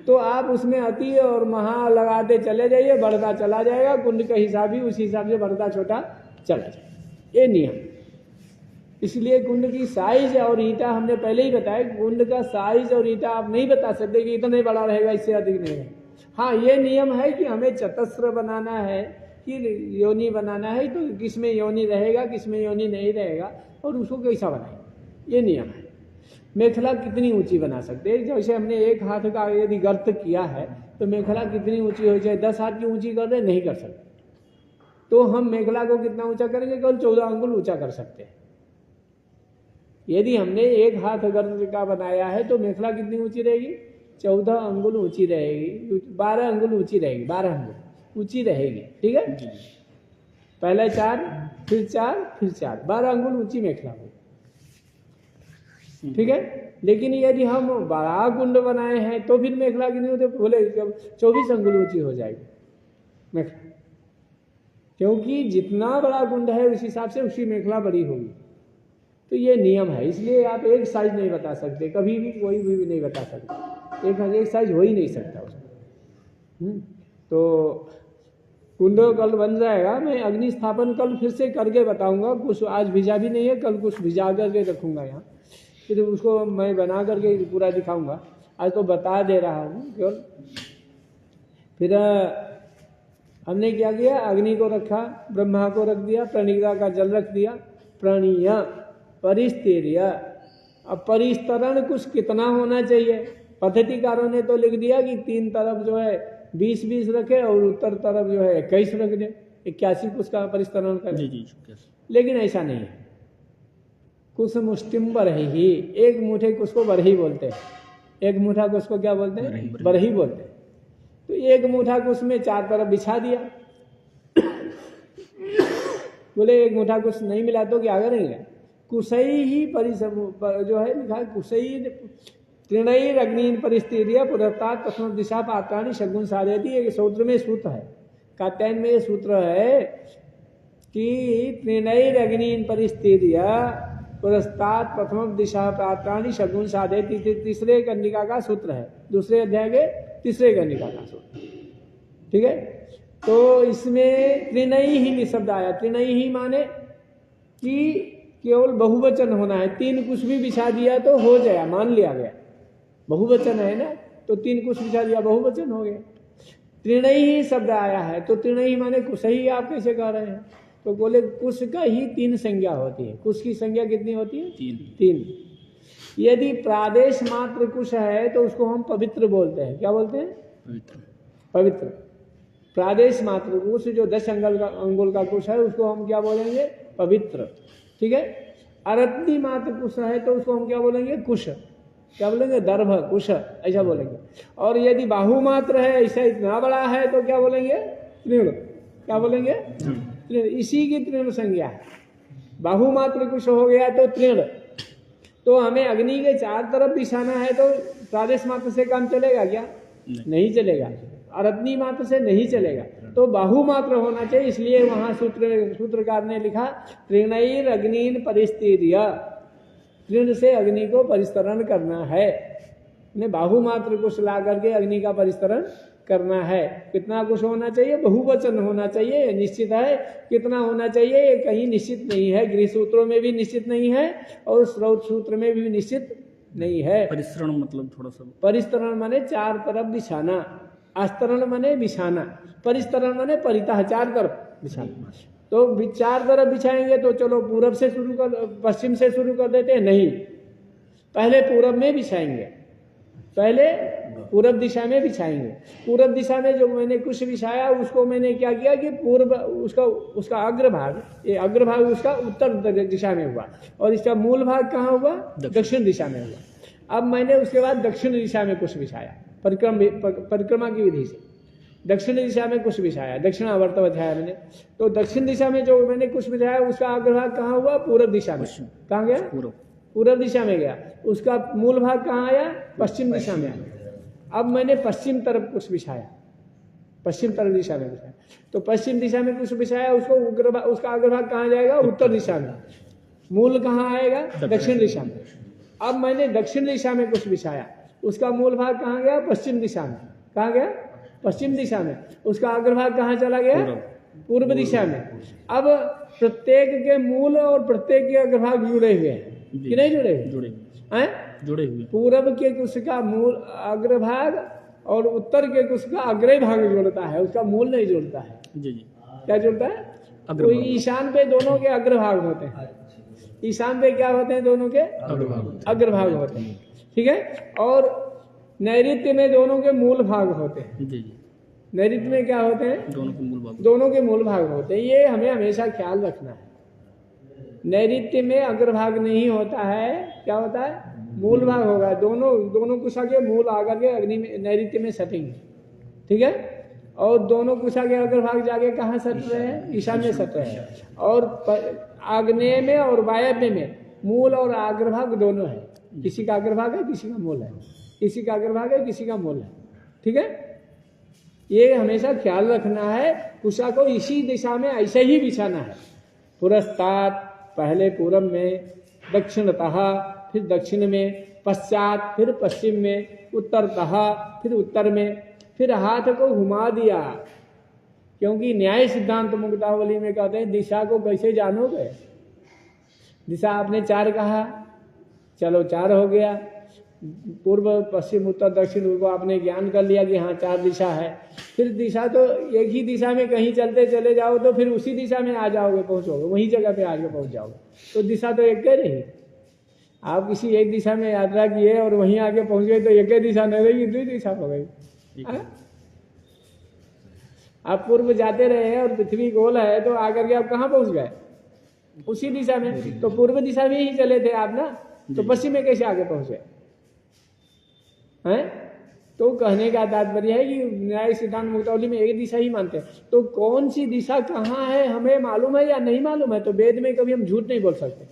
तो आप उसमें अति और महा लगाते चले जाइए, बढ़ता चला जाएगा, कुंड का हिसाब भी उसी हिसाब से बढ़ता छोटा चला जाएगा, ये नियम। इसलिए कुंड की साइज और ईटा हमने पहले ही बताया, कुंड का साइज और ईटा आप नहीं बता सकते कि इतना बड़ा रहेगा, इससे अधिक नहीं है। हाँ, ये नियम है कि हमें चतस्र बनाना है कि योनि बनाना है, तो किसमें योनि रहेगा, किसमें योनि नहीं रहेगा, और उसको कैसा बनाएंगे, ये नियम है। मेखला कितनी ऊंची बना सकते हैं, जैसे हमने 1 हाथ का यदि गर्त किया है तो मेखला कितनी ऊंची हो जाए, 10 हाथ की ऊंची कर दे, नहीं कर सकते। तो हम मेखला को कितना ऊंचा करेंगे, केवल 14 अंगुल ऊंचा कर सकते हैं। यदि हमने 1 हाथ गर्त का बनाया है तो मेखला कितनी ऊंची रहेगी, 14 अंगुल ऊंची रहेगी, 12 अंगुल ऊंची रहेगी, 12 अंगुल ऊंची रहेगी, ठीक है। पहले 4, फिर 4, फिर 4, 12 अंगुल ऊंची मेखला हो, ठीक है। लेकिन यदि हम बड़ा कुंड बनाए हैं तो फिर मेखला कितनी होती है, बोले 24 अंगुल ऊंची हो जाएगी मेखला, क्योंकि जितना बड़ा कुंड है उस हिसाब से उसकी मेखला बड़ी होगी। तो ये नियम है, इसलिए आप एक साइज नहीं बता सकते, कभी भी कोई भी नहीं बता सकते, एक साइज हो ही नहीं सकता उसमें। तो कुंड कल बन जाएगा, मैं अग्नि स्थापन कल फिर से करके बताऊंगा। कुछ आज भिजा भी नहीं है, कल कुछ भिजा करके रखूंगा यहाँ, फिर उसको मैं बना करके पूरा दिखाऊंगा। आज तो बता दे रहा हूँ केवल। फिर हमने क्या किया, अग्नि को रखा, ब्रह्मा को रख दिया, प्रणिका का जल रख दिया, प्रणीय परिस्थिर्य। अब परिस्तरण कुछ कितना होना चाहिए, पद्धतिकारों ने तो लिख दिया कि 3 तरफ जो है 20-20 रखे और उत्तर तरफ जो है 21 रख दे, 81 कुछ का परिस्तरण करे। लेकिन ऐसा नहीं है, कुछ मुष्टिम बरही, 1 मुठे कुछ को बरही बोलते हैं, 1 मुठा कुछ को क्या बोलते हैं, बरही बोलते हैं। तो 1 मुठा कुछ में 4 तरफ बिछा दिया, बोले एक मुठा कुछ नहीं मिला तो क्या करेंगे? कुशई ही जो है लिखा है कुशई तृणई अग्नि परिस्थितिया पुरस्तात् प्रथम दिशा पात्राणी शगुन साधयति। एक सूत्र में सूत्र है, कात्यायन में ये सूत्र है कि तृणई अग्नि परिस्थितिया पुरस्तात् प्रथम दिशा पात्राणी शगुन साधयति, तीसरे कंडिका का सूत्र है, दूसरे अध्याय के तीसरे कंडिका का सूत्र। ठीक है, तो इसमें त्रिनई ही शब्द आया। त्रिनई ही माने कि केवल बहुवचन होना है, तीन कुछ भी बिछा दिया तो हो जाए, मान लिया गया। बहुवचन है ना, तो तीन कुछ बिछा दिया बहुवचन हो गया। त्रिनई ही शब्द आया है, तो त्रिनई माने कुछ ही आप कैसे कह रहे हैं? तो बोले कुश का ही तीन संज्ञा होती है। कुश की संज्ञा कितनी होती है? तीन। यदि प्रादेश मात्र कुश है तो उसको हम पवित्र बोलते हैं। क्या बोलते हैं? पवित्र। प्रादेश मात्र कुश जो 10 अंगुल का कुश है उसको हम क्या बोलेंगे? पवित्र। ठीक है। अरत्नी मात्र कुश है तो उसको हम क्या बोलेंगे? कुश। क्या बोलेंगे? दर्भ, कुश, ऐसा बोलेंगे। और यदि बाहु मात्र है, ऐसा इतना बड़ा है तो क्या बोलेंगे? तृण। क्या बोलेंगे? तृण। इसी की तृण संज्ञा है। बाहु मात्र कुश हो गया तो तृण। तो हमें अग्नि के चार तरफ बिछाना है तो प्रादेश मात्र से काम चलेगा क्या? नहीं चलेगा। अरत्नी मात्र से नहीं चलेगा, तो बाहु मात्र होना चाहिए। इसलिए वहां सूत्रकार ने लिखा तृणैर अग्निन परिस्थितिया, तृण से अग्नि को परिस्तरण करना है। ने बाहु मात्र कुश ला करके अग्नि का परिस्तरण करना है। कितना कुश होना चाहिए? बहुवचन होना चाहिए। निश्चित है कितना होना चाहिए ये कहीं निश्चित नहीं है। गृह सूत्रों में भी निश्चित नहीं है और स्रोत सूत्र में भी निश्चित नहीं है। परिस्तरण मतलब थोड़ा सा, परिस्तरण माने चार तरफ बिछाना, आस्तरण माने बिछाना, परिस्तरण माने परितः चार तरफ बिछाना। तो चार तरफ बिछाएंगे तो चलो पूरब से शुरू कर, पश्चिम से शुरू कर देते हैं? नहीं, पहले पूरब में बिछाएंगे, पहले पूरब दिशा में बिछाएंगे। पूरब दिशा में जो मैंने कुश बिछाया उसको मैंने क्या किया कि पूर्व उसका अग्रभाग, ये अग्रभाग उसका उत्तर दिशा में हुआ और इसका मूल भाग कहाँ हुआ? दक्षिण दिशा में हुआ। अब मैंने उसके बाद दक्षिण दिशा में कुश बिछाया, परिक्रमा की विधि से दक्षिण दिशा में कुश बिछाया, दक्षिणावर्त बिछाया मैंने। तो दक्षिण दिशा में जो मैंने कुश बिछाया उसका अग्रभाग कहाँ हुआ? पूरब दिशा में। कहाँ गया? पूरब दिशा में गया। उसका मूल भाग कहाँ आया? पश्चिम दिशा में आया। अब मैंने पश्चिम तरफ कुछ बिछाया, पश्चिम तरफ दिशा में बिछाया। तो पश्चिम दिशा में कुछ बिछाया, उसका अग्रभाग कहाँ जाएगा? उत्तर दिशा में। मूल कहाँ आएगा? दक्षिण दिशा में। अब मैंने दक्षिण दिशा में कुछ बिछाया, उसका मूल भाग कहाँ गया? पश्चिम दिशा में। कहाँ गया? पश्चिम दिशा में। उसका अग्रभाग कहाँ चला गया? पूर्व दिशा में। अब प्रत्येक के मूल और प्रत्येक के अग्रभाग जुड़े हुए हैं कि नहीं जुड़े हुए? जुड़े हुए। पूरब के कुश का मूल अग्रभाग और उत्तर के कुश का अग्रय भाग जुड़ता है, उसका मूल नहीं जुड़ता है। जी। क्या जुड़ता है? तो ईशान पे दोनों के अग्रभाग होते हैं। ईशान पे क्या होते हैं? दोनों के अग्रभाग होते हैं। ठीक है। और नैऋत्य में दोनों के मूल भाग होते हैं। जी। नैऋत्य में क्या होते हैं? दोनों के मूल भाग होते हैं। ये हमें हमेशा ख्याल रखना है। नैऋत्य में अग्रभाग नहीं होता है, क्या होता है? मूल भाग होगा। दोनों कुशा के मूल आकर के अग्नि में नैऋत्य में सटेंगे। ठीक है। और दोनों कुशा के अग्रभाग जाके कहाँ सट रहे हैं? ईशान में सट रहे हैं। और आग्नेय में और वायव्य में मूल और अग्रभाग दोनों है। किसी का अग्रभाग है, किसी का मूल है। किसी का अग्रभाग है, किसी का मूल है। ठीक है। ये हमेशा ख्याल रखना है। कुशा को इसी दिशा में ऐसे ही बिछाना है। पुरस्तात् पहले पूरब में, दक्षिणतः फिर दक्षिण में, पश्चात फिर पश्चिम में, उत्तरतः फिर उत्तर में, फिर हाथ को घुमा दिया। क्योंकि न्याय सिद्धांत मुक्तावली में कहते हैं दिशा को कैसे जानोगे? दिशा आपने चार कहा, चलो चार हो गया। पूर्व पश्चिम उत्तर दक्षिण को आपने ज्ञान कर लिया कि हाँ चार दिशा है। फिर दिशा तो एक ही दिशा में कहीं चलते चले जाओ तो फिर उसी दिशा में आ जाओगे, पहुंचोगे, वही जगह पे आगे पहुंच जाओगे। तो दिशा तो एक ही रही। आप किसी एक दिशा में यात्रा किए और वहीं आगे पहुंच गए तो एक ही दिशा नहीं रहेगी, दूसरी दिशा हो गई। आप पूर्व जाते रहे और पृथ्वी गोल है तो आकर के आप कहाँ पहुंच गए? उसी दिशा में। तो पूर्व दिशा में ही चले थे आप ना, तो पश्चिम में कैसे आगे पहुंचे हैं? तो कहने का तात्पर्य है कि न्याय सिद्धांत मुक्तावली में एक दिशा ही मानते हैं। तो कौन सी दिशा कहाँ है हमें मालूम है या नहीं मालूम है, तो वेद में कभी हम झूठ नहीं बोल सकते,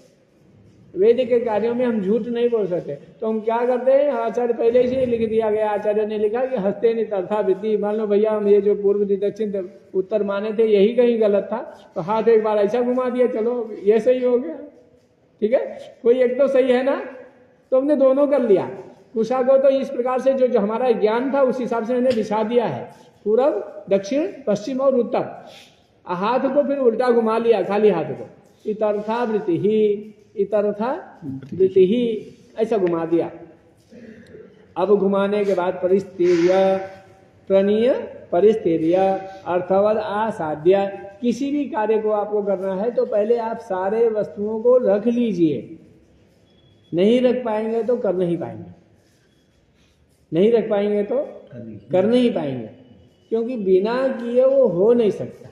वेद के कार्यों में हम झूठ नहीं बोल सकते। तो हम क्या करते हैं, आचार्य पहले से ही लिख दिया गया, आचार्य ने लिखा कि हस्ते नितर्था वृत्ति। मान लो भैया हम ये जो पूर्व दक्षिण उत्तर माने थे यही कहीं गलत था, तो हाथ एक बार ऐसा घुमा दिया, चलो ये सही हो गया, ठीक है, कोई एक तो सही है ना, तो हमने दोनों कर लिया। कुशा को तो इस प्रकार से जो हमारा ज्ञान था उस हिसाब से हमने बिछा दिया है, पूर्व दक्षिण पश्चिम और उत्तर। हाथ को फिर उल्टा घुमा लिया, खाली हाथ को, इतर्था वृत्ति ही, इतर्था वृत्ति ही, ऐसा घुमा दिया। अब घुमाने के बाद परिस्थिर्य प्रणीय परिस्थिर्य अर्थवद आसाध्य। किसी भी कार्य को आपको करना है तो पहले आप सारे वस्तुओं को रख लीजिए, नहीं रख पाएंगे तो कर नहीं पाएंगे, नहीं रख पाएंगे तो कर नहीं पाएंगे, क्योंकि बिना किए वो हो नहीं सकता।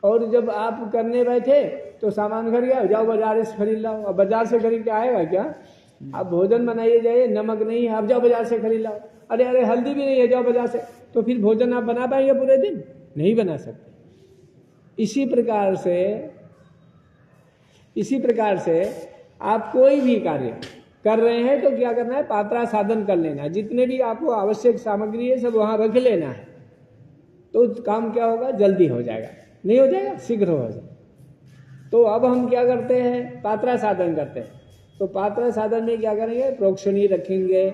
और जब आप करने बैठे तो सामान खरीद गया, जाओ बाजार से खरीद लाओ। अब बाजार से खरीद के आएगा क्या? आप भोजन बनाइए, जाइए, नमक नहीं है, आप जाओ बाजार से खरीद लाओ। अरे अरे हल्दी भी नहीं है, जाओ बाजार से। तो फिर भोजन आप बना पाएंगे पूरे दिन? नहीं बना सकते। इसी प्रकार से आप कोई भी कार्य कर रहे हैं तो क्या करना है, पात्रा साधन कर लेना है। जितने भी आपको आवश्यक सामग्री है सब वहां रख लेना है, तो काम क्या होगा, जल्दी हो जाएगा। नहीं हो जाएगा, शीघ्र हो जाएगा। तो अब हम क्या करते हैं, पात्रा साधन करते हैं। तो पात्रा साधन में क्या करेंगे, प्रोक्षणी रखेंगे,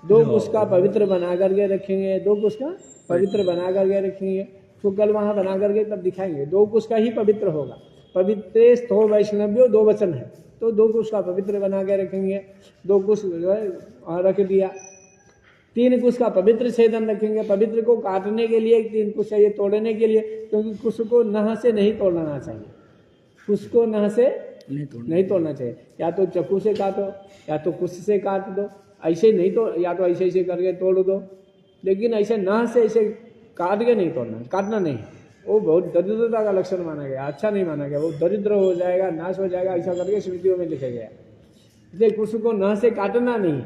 2 कुश का पवित्र बना करके रखेंगे, 2 कुश का पवित्र बना करके रखेंगे। तो कल वहां बना करके तब दिखाएंगे, 2 कुश का ही पवित्र होगा। पवित्रे स्थो वैष्णव्यो 2 वचन है, तो 2 कुश का पवित्र बना के रखेंगे। 2 कुश रख दिया। 3 कुश का पवित्र छेदन रखेंगे। पवित्र को काटने के लिए 3 कुश चाहिए, तोड़ने के लिए, क्योंकि कुश को नह से नहीं तोड़ना चाहिए, कुश को नह से नहीं तोड़ना चाहिए। या तो चाकू से काटो या तो कुश से काट दो, ऐसे नहीं तो, या तो ऐसे ऐसे करके तोड़ दो, लेकिन ऐसे नह से ऐसे काट के नहीं तोड़ना, काटना नहीं। वो बहुत दरिद्रता का लक्षण माना गया, अच्छा नहीं माना गया। वो दरिद्र हो जाएगा, नाश हो जाएगा, ऐसा करके स्मृतियों में लिखा गया। इसलिए कुश को नह से काटना नहीं।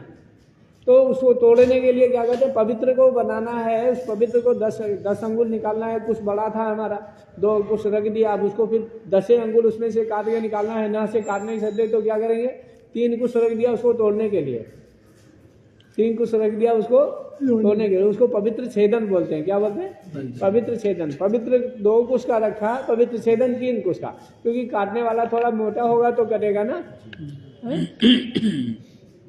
तो उसको तोड़ने के लिए क्या कहते हैं, पवित्र को बनाना है। उस पवित्र को 10 अंगुल निकालना है। कुछ बड़ा था हमारा, 2 कुछ रख दिया, अब उसको फिर 10 अंगुल उसमें से काट के निकालना है। ना से काट नहीं सकते तो क्या करेंगे, 3 कुछ रख दिया उसको तोड़ने के लिए, 3 कुछ रख दिया उसको तोड़ने के लिए। उसको पवित्र छेदन बोलते हैं। क्या बोलते हैं, पवित्र छेदन। पवित्र 2 कुछ का रखा, पवित्र छेदन 3 कुछ का, क्योंकि काटने वाला थोड़ा मोटा होगा तो कटेगा ना।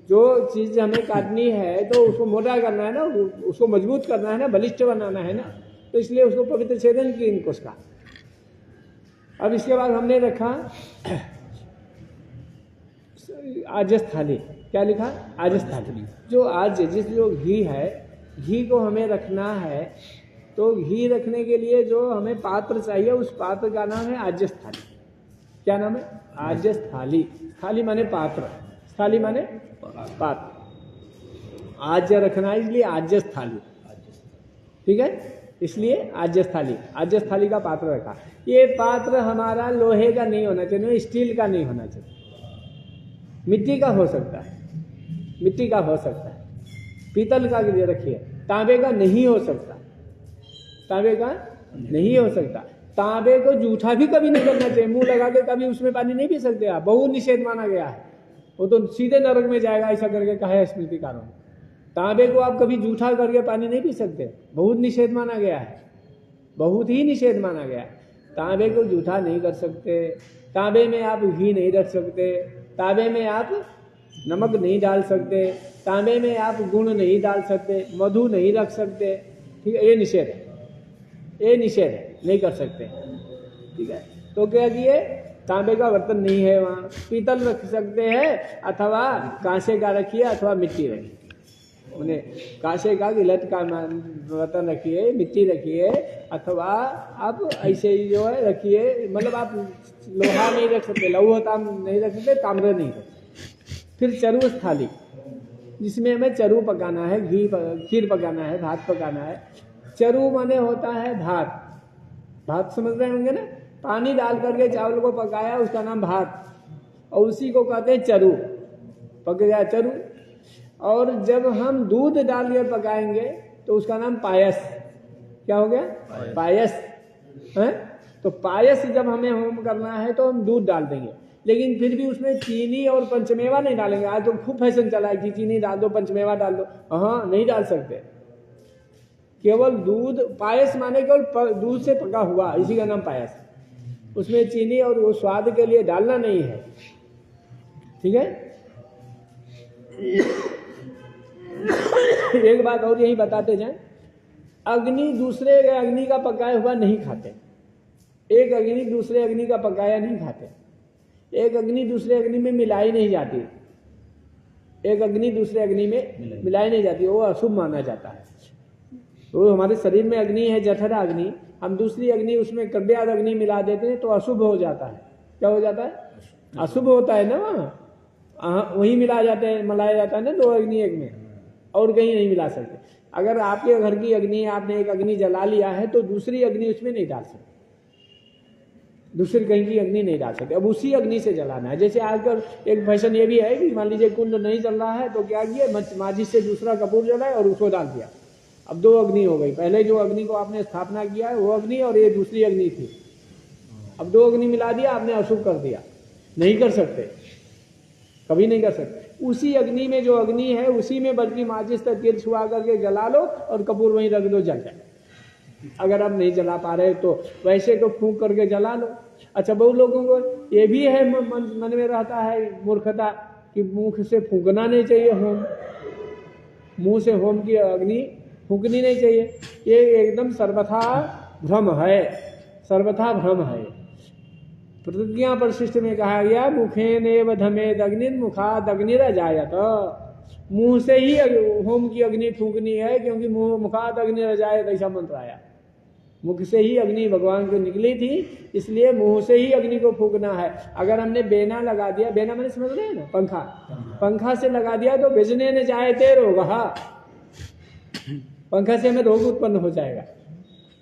जो चीज हमें काटनी है तो उसको मोटा करना है ना, उसको मजबूत करना है ना, बलिष्ठ बनाना है ना, तो इसलिए उसको पवित्र छेदन की इनको उसका। अब इसके बाद हमने रखा आजस थाली। क्या लिखा, आजस थाली। जो आज जो घी है, घी को हमें रखना है, तो घी रखने के लिए जो हमें पात्र चाहिए, उस पात्र का नाम है आजस थाली। क्या नाम है, आजस थाली। थाली माने पात्र, थाली माने पात्र। आज्य रखना है, इसलिए आज्यस थाली, ठीक है, इसलिए आज्यस थाली। आज्यस थाली का पात्र रखा। ये पात्र हमारा लोहे का नहीं होना चाहिए, स्टील का नहीं होना चाहिए, मिट्टी का हो सकता है, मिट्टी का हो सकता है, पीतल का रखिए, तांबे का नहीं हो सकता, तांबे का नहीं हो सकता। तांबे को जूठा भी कभी नहीं करना चाहिए, मुंह लगा के कभी उसमें पानी नहीं पी सकते आप, बहुत निषेध माना गया है। वो तो सीधे नरक में जाएगा, ऐसा करके कहा है स्मृतिकारों ने। तांबे को आप कभी जूठा करके पानी नहीं पी सकते, बहुत निषेध माना गया है, बहुत ही निषेध माना गया है। तांबे को जूठा नहीं कर सकते, तांबे में आप घी नहीं रख सकते, तांबे में आप नमक नहीं डाल सकते, तांबे में आप गुण नहीं डाल सकते, मधु नहीं रख सकते, ठीक है, ये निषेध है, ये निषेध है, नहीं कर सकते, ठीक है। तो क्या किए, तांबे का बर्तन नहीं है वहाँ, पीतल रख सकते हैं, अथवा कांसे का रखिए, अथवा मिट्टी रखिए। मैंने कांसे का गिलट का बर्तन रखिए, मिट्टी रखिए, अथवा आप ऐसे ही जो है रखिए, मतलब आप लोहा नहीं रख सकते, लौह ताम नहीं रख सकते, ताम्र नहीं रख सकते। फिर चरु थाली, जिसमें हमें चरु पकाना है, खीर पकाना है, भात पकाना है। चरु माने होता है भात, भात समझ रहे होंगे ना, पानी डाल करके चावल को पकाया, उसका नाम भात, और उसी को कहते हैं चरु, पक गया चरु। और जब हम दूध डाल के पकाएंगे तो उसका नाम पायस। क्या हो गया? पायस है। तो पायस जब हमें होम करना है तो हम दूध डाल देंगे, लेकिन फिर भी उसमें चीनी और पंचमेवा नहीं डालेंगे। आज तो खूब फैशन चला है कि चीनी डाल दो, पंचमेवा डाल दो। हाँ, नहीं डाल सकते। केवल दूध, पायस माने केवल दूध से पका हुआ, इसी का नाम पायस। उसमें चीनी और वो स्वाद के लिए डालना नहीं है। ठीक है। एक बात और यही बताते जाएं, अग्नि दूसरे अग्नि का पकाया हुआ नहीं खाते। एक अग्नि दूसरे अग्नि का पकाया नहीं खाते। एक अग्नि दूसरे अग्नि में मिलाई नहीं जाती। एक अग्नि दूसरे अग्नि में मिलाई नहीं जाती, वो अशुभ माना जाता है। तो हमारे शरीर में अग्नि है, जठरा अग्नि, हम दूसरी अग्नि उसमें कव्याद अग्नि मिला देते हैं तो अशुभ हो जाता है। क्या हो जाता है? अशुभ होता है ना। वहाँ वही मिलाया जाता है ना, दो अग्नि एक में, और कहीं नहीं मिला सकते। अगर आपके घर की अग्नि, आपने एक अग्नि जला लिया है तो दूसरी अग्नि उसमें नहीं डाल सकते, दूसरी कहीं की अग्नि नहीं डाल सकते। अब उसी अग्नि से जलाना है। जैसे आजकल एक फैशन ये भी है कि मान लीजिए कुंड नहीं चल रहा है तो क्या किया, माचिस से दूसरा कपूर जलाए और उसको डाल दिया। अब दो अग्नि हो गई। पहले जो अग्नि को आपने स्थापना किया है वो अग्नि, और ये दूसरी अग्नि थी। अब दो अग्नि मिला दिया, आपने अशुभ कर दिया। नहीं कर सकते, कभी नहीं कर सकते। उसी अग्नि में जो अग्नि है उसी में बल्कि माचिस तक तेल छुआ करके जला लो और कपूर वहीं रख दो, जल जाए। अगर आप नहीं जला पा रहे तो वैसे तो फूंक करके जला लो। अच्छा, बहुत लोगों को ये भी है मन में रहता है मूर्खता कि मुख से फूंकना नहीं चाहिए होम, मुंह से होम की अग्नि फूंकनी नहीं चाहिए। ये एकदम सर्वथा भ्रम है, सर्वथा भ्रम है। प्रतिज्ञा परिशिष्ट में कहा गया मुखेनेव धमेद अग्नि मुखाद अग्निरजायत। मुंह से ही होम की अग्नि फूंकनी है, क्योंकि मुखाद अग्निरजायत ऐसा मंत्र आया। मुख से ही अग्नि भगवान को निकली थी, इसलिए मुंह से ही अग्नि को फूंकना है। अगर हमने बेना लगा दिया, बेना मैंने समझ रहे हैं ना, पंखा, पंखा से लगा दिया तो बेचने न जायते रोग, पंखा से हमें रोग उत्पन्न हो जाएगा।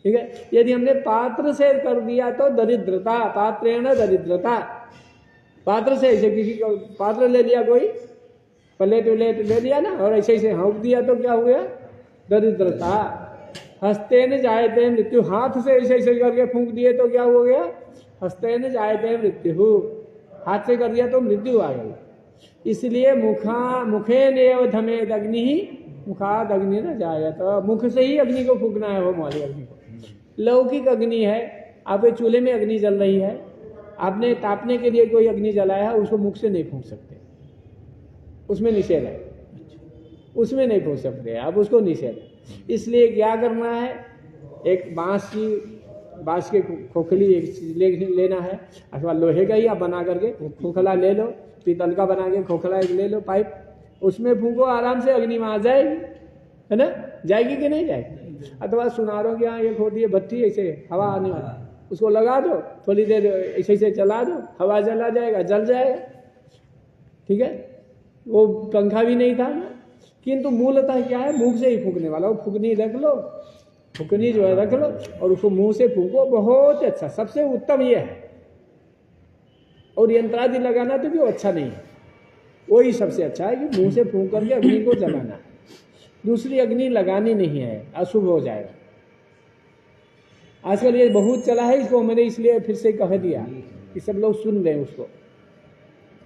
ठीक है। यदि हमने पात्र से कर दिया तो दरिद्रता, पात्रेण दरिद्रता। पात्र से ऐसे किसी को पात्र ले लिया, कोई प्लेट व्लेट ले लिया ना, और ऐसे ऐसे हाँक दिया तो क्या हो गया? दरिद्रता। हस्ते न जायते मृत्यु, हाथ से ऐसे ऐसे करके फूंक दिए तो क्या हो गया? हस्ते न जायते मृत्यु, हाथ से कर दिया तो मृत्यु आ गई। इसलिए मुखेनेव धमेद अग्नि ही मुखाद अग्नि न जायत। मुख से ही अग्नि को फूंकना है, होम वाली अग्नि को। लौकिक अग्नि है, आपके चूल्हे में अग्नि जल रही है, आपने तापने के लिए कोई अग्नि जलाया है, उसको मुख से नहीं फूंक सकते, उसमें निषेध है, उसमें नहीं फूंक सकते आप, उसको निषेध है। इसलिए क्या करना है, एक बांस के खोखली एक लेना है, अथवा लोहे का ही आप बना करके खोखला ले लो, पीतल का बना के खोखला एक ले लो, पाइप, उसमें फूंको, आराम से अग्नि वहां जाएगी, है ना? जाएगी कि नहीं जाएगी? अथवा सुनारों के यहाँ एक होती है भट्टी, ऐसे हवा आने वाली, उसको लगा दो, थोड़ी देर ऐसे ऐसे चला दो, हवा जला जाएगा, जल जाएगा। ठीक है। वो पंखा भी नहीं था ना, किंतु मूलतः क्या है, मुंह से ही फूंकने वाला। वो फूंकनी रख लो, फूंकनी जो है रख लो और उसको मुंह से फूंको, बहुत अच्छा, सबसे उत्तम ये है। और यंत्रादि लगाना तो भी अच्छा नहीं है, वही सबसे अच्छा है कि मुंह से फूंक करके अग्नि को जलाना। दूसरी अग्नि लगानी नहीं है, अशुभ हो जाएगा। आजकल ये बहुत चला है, इसको मैंने इसलिए फिर से कह दिया कि सब लोग सुन लें उसको।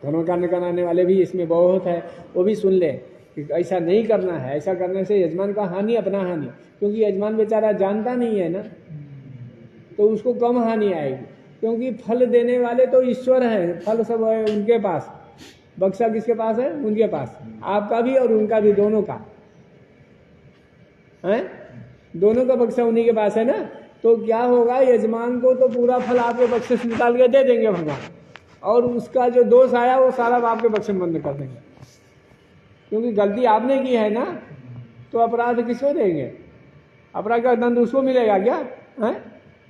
धर्मकांड कराने वाले भी इसमें बहुत है, वो भी सुन लें कि ऐसा नहीं करना है। ऐसा करने से यजमान का हानि, अपना हानि, क्योंकि यजमान बेचारा जानता नहीं है ना, तो उसको कम हानि आएगी। क्योंकि फल देने वाले तो ईश्वर हैं, फल सब है उनके पास, बक्सा किसके पास है? उनके पास, आपका भी और उनका भी, दोनों का है, दोनों का बक्सा उन्हीं के पास है ना। तो क्या होगा, यजमान को तो पूरा फल आपके बक्से से निकाल के दे देंगे भगवान, और उसका जो दोष आया वो सारा आपके बक्से में बंद कर देंगे। क्योंकि गलती आपने की है ना, तो अपराध किसको देंगे? अपराध का दंड उसको मिलेगा क्या? है?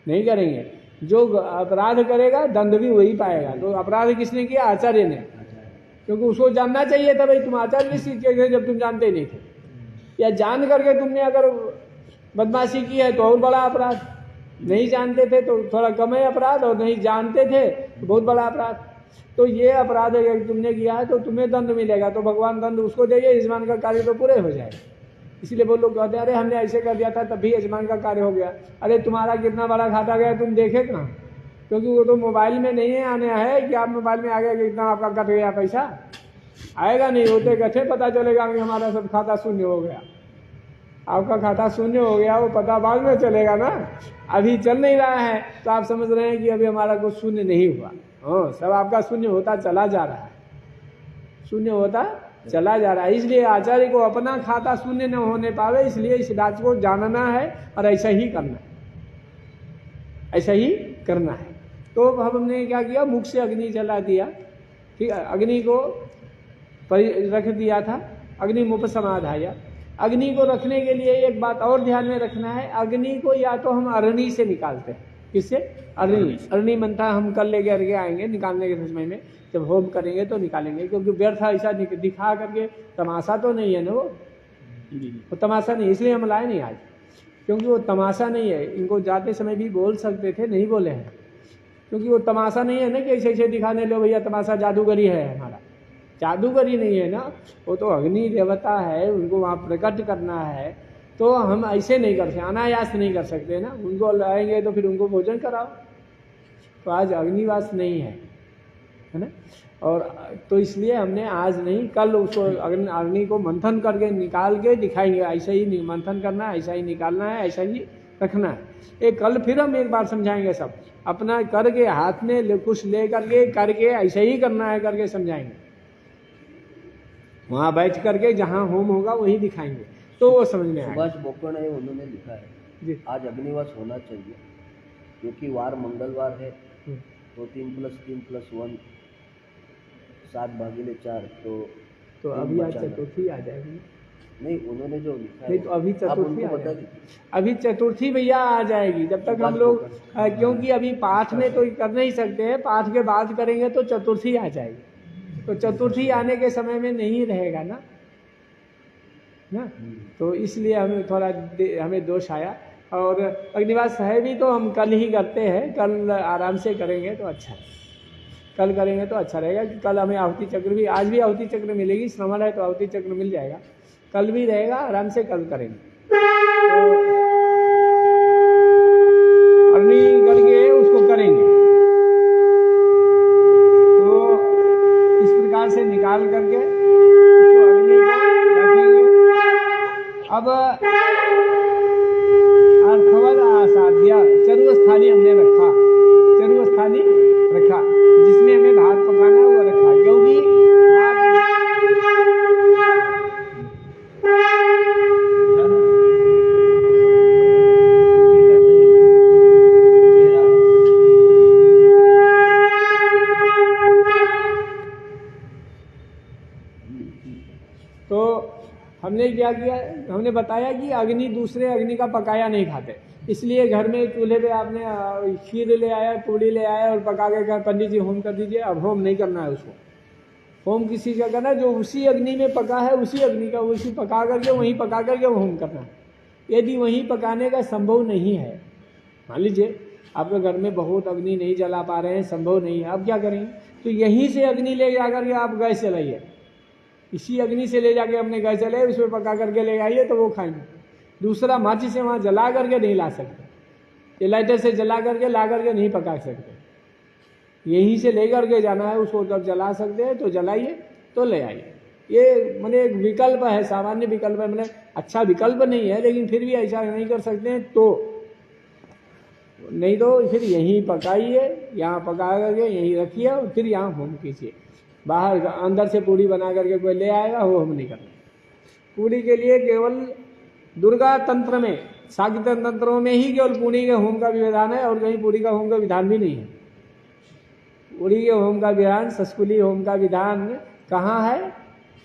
नहीं करेंगे। जो अपराध करेगा दंड भी वही पाएगा। तो अपराध किसने किया? आचार्य ने, क्योंकि उसको जानना चाहिए था, भाई तुम आचार्य किस चीज के जब तुम जानते ही नहीं थे, या जान करके तुमने अगर बदमाशी की है तो और बड़ा अपराध। नहीं जानते थे तो थोड़ा कम है अपराध, और नहीं जानते थे तो बहुत बड़ा अपराध। तो ये अपराध अगर तुमने किया है तो तुम्हें दंड मिलेगा, तो भगवान दंड उसको देंगे, यजमान का कार्य तो पूरे हो जाएगा। इसलिए वो लोग कहते हैं अरे हमने ऐसे कर दिया था तभी यजमान का कार्य हो गया। अरे तुम्हारा कितना बड़ा खाता गया तुम देखे कहाँ, क्योंकि वो तो मोबाइल में नहीं आने है कि आप मोबाइल में आ गया कि इतना आपका कट गया पैसा, आएगा नहीं। होते कैसे पता चलेगा कि हमारा सब खाता शून्य हो गया, आपका खाता शून्य हो गया वो पता बाद में चलेगा ना, अभी चल नहीं रहा है तो आप समझ रहे हैं कि अभी हमारा कुछ शून्य नहीं हुआ। हाँ, सब आपका शून्य होता चला जा रहा है, शून्य होता चला जा रहा है। इसलिए आचार्य को अपना खाता शून्य न होने पावे, इसलिए इस बात को जानना है और ऐसा ही करना है, ऐसा ही करना है। तो अब हमने क्या किया, मुख से अग्नि जला दिया, ठीक है, अग्नि को रख दिया था, अग्नि मुप समाधाया। अग्नि को रखने के लिए एक बात और ध्यान में रखना है, अग्नि को या तो हम अरणी से निकालते हैं, किससे, अरणी, अरणी मंथा हम कल लेके करके आएंगे, निकालने के समय में जब होम करेंगे तो निकालेंगे, क्योंकि व्यर्थ ऐसा दिखा करके तमाशा तो नहीं है ना, वो तमाशा नहीं, इसलिए हम लाए नहीं आज, क्योंकि वो तमाशा नहीं है। इनको जाते समय भी बोल सकते थे, नहीं बोले हैं, क्योंकि वो तमाशा नहीं है ना कि ऐसे ऐसे दिखाने लो भैया तमाशा जादूगरी है, हमारा जादूगरी नहीं है ना, वो तो अग्नि देवता है, उनको वहाँ प्रकट करना है, तो हम ऐसे नहीं कर सकते, अनायास नहीं कर सकते ना, उनको लाएंगे तो फिर उनको भोजन कराओ, तो आज अग्निवास नहीं है ना। और तो इसलिए हमने आज नहीं, कल उसको अग्नि को मंथन करके निकाल के दिखाएंगे, ऐसा ही मंथन करना है, ऐसा ही निकालना है, ऐसा ही रखना है। एक कल फिर हम एक बार समझाएंगे, सब अपना करके हाथ में कुछ ले करके ऐसा ही करना है करके समझाएंगे, वहाँ बैठ करके जहाँ होम होगा वही दिखाएंगे, तो वो समझ में आएगा। सुभाष बोकण है, उन्होंने लिखा है जी, आज अग्निवास होना चाहिए, क्योंकि वार मंगलवार है, तो 3 + 3 + 1 7/4, तो अभी आज चतुर्थी आ जाएगी। नहीं, उन्होंने जो लिखा है नहीं तो अभी आप चतुर्थी उनको आ बता जाएगी, दीजिए। अभी चतुर्थी भैया आ जाएगी, जब तक हम लोग क्योंकि अभी पाठ में तो कर नहीं सकते हैं, पाठ के बाद करेंगे तो चतुर्थी आ जाएगी, तो चतुर्थी आने के समय में नहीं रहेगा ना, तो इसलिए हमें थोड़ा हमें दोष आया। और अग्निवास है भी तो हम कल ही करते हैं, कल आराम से करेंगे तो अच्छा है, कल करेंगे तो अच्छा रहेगा कि कल हमें आहुति चक्र भी, आज भी आहुति चक्र मिलेगी, श्रवण है तो आहुति चक्र मिल जाएगा, कल भी रहेगा, आराम से कल करेंगे। तो अग्नि करके उसको करेंगे, तो इस प्रकार से निकाल करके उसको अग्नि को रखेंगे। अब अर्थवद आसाध्य चरुस्थाली हमने रखा, चरुस्थाली रखा, जिसमें हमें भात पकाना है वो रखा, क्योंकि तो हमने क्या किया, हमने बताया कि अग्नि दूसरे अग्नि का पकाया नहीं खाते, इसलिए घर में चूल्हे पे आपने खीर ले आया, पूड़ी ले आया और पका के कहा पंडित जी होम कर दीजिए, अब होम नहीं करना है उसको, होम किसी का करना है जो उसी अग्नि में पका है, उसी अग्नि का उसी पका करके वहीं पका करके होम करना है। यदि वहीं पकाने का संभव नहीं है, मान लीजिए आपके घर में बहुत अग्नि नहीं जला पा रहे हैं, संभव नहीं है, अब क्या करेंगे, तो यहीं से अग्नि ले जा करके आप गैस चलाइए, इसी अग्नि से ले जाके अपने गैस चलाइए, उसमें पका करके ले आइए तो वो खाएंगे। दूसरा माचिस से वहाँ जला करके नहीं ला सकते, ये लाइटर से जला करके ला करके नहीं पका सकते, यहीं से ले करके जाना है उसको, जब जला सकते हैं तो जलाइए तो ले आइए। ये मैंने एक विकल्प है, सामान्य विकल्प है, मैंने अच्छा विकल्प नहीं है, लेकिन फिर भी ऐसा नहीं कर सकते हैं तो नहीं, तो फिर यहीं पकाइए, यहाँ पका करके यहीं रखिए और फिर यहाँ होम कीजिए। बाहर अंदर से पूड़ी बना करके कोई ले आएगा वो हम नहीं करना। पूड़ी के लिए केवल दुर्गा तंत्र में, शाक्त तंत्रों में ही केवल पूड़ी के होम का विधान है, और कहीं पूड़ी का होम का विधान भी नहीं है। पूड़ी के होम का विधान, सस्कुली होम का विधान कहाँ है,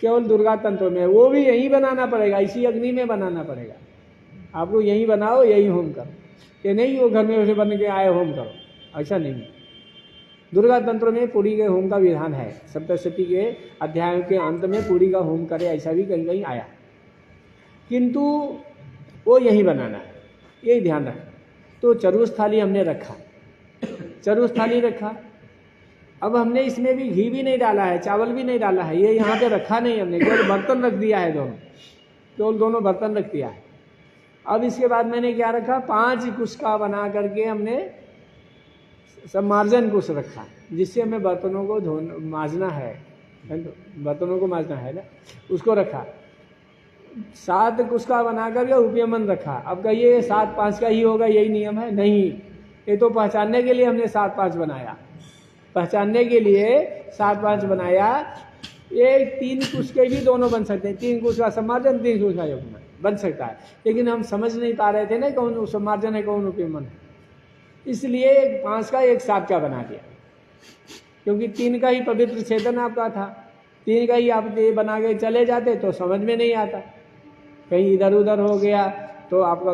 केवल दुर्गा तंत्र में, वो भी यहीं बनाना पड़ेगा, इसी अग्नि में बनाना पड़ेगा। आपको यहीं बनाओ, यहीं होम करो, ये नहीं वो घर में वैसे बन के आए होम करो, ऐसा नहीं है। दुर्गा तंत्र में पूड़ी के होम का विधान है, सप्तशती के अध्याय के अंत में पूड़ी का होम करे, ऐसा भी कहीं कहीं आया, किंतु वो यही बनाना है, यही ध्यान रखना। तो चरुस्थाली हमने रखा, चरुस्थाली रखा, अब हमने इसमें भी घी भी नहीं डाला है, चावल भी नहीं डाला है, ये यहाँ पे रखा नहीं हमने, केवल बर्तन रख दिया है, केवल दोनों बर्तन रख दिया है। अब इसके बाद मैंने क्या रखा, 5 कुश का बना करके हमने सम्मार्जन कुश रखा, जिससे हमें बर्तनों को मांजना है, बर्तनों को मांजना है ना, उसको रखा। 7 कुश का बना करके उपयमन रखा। अब कहिए 7-5 का ही होगा, यही नियम है? नहीं, ये तो पहचानने के लिए हमने 7-5 बनाया, पहचानने के लिए 7-5 बनाया। ये 3 कुश के भी दोनों बन सकते हैं, 3 कुश का सम्मार्जन, 3 कुश का उपयमन बन सकता है, लेकिन हम समझ नहीं पा रहे थे ना कौन सम्मार्जन है कौन उपयमन है, इसलिए 5 का 1 7 का बना दिया, क्योंकि 3 का ही पवित्र चेतन आपका था, 3 का ही आप ये बना के चले जाते तो समझ में नहीं आता, कहीं इधर उधर हो गया तो आपका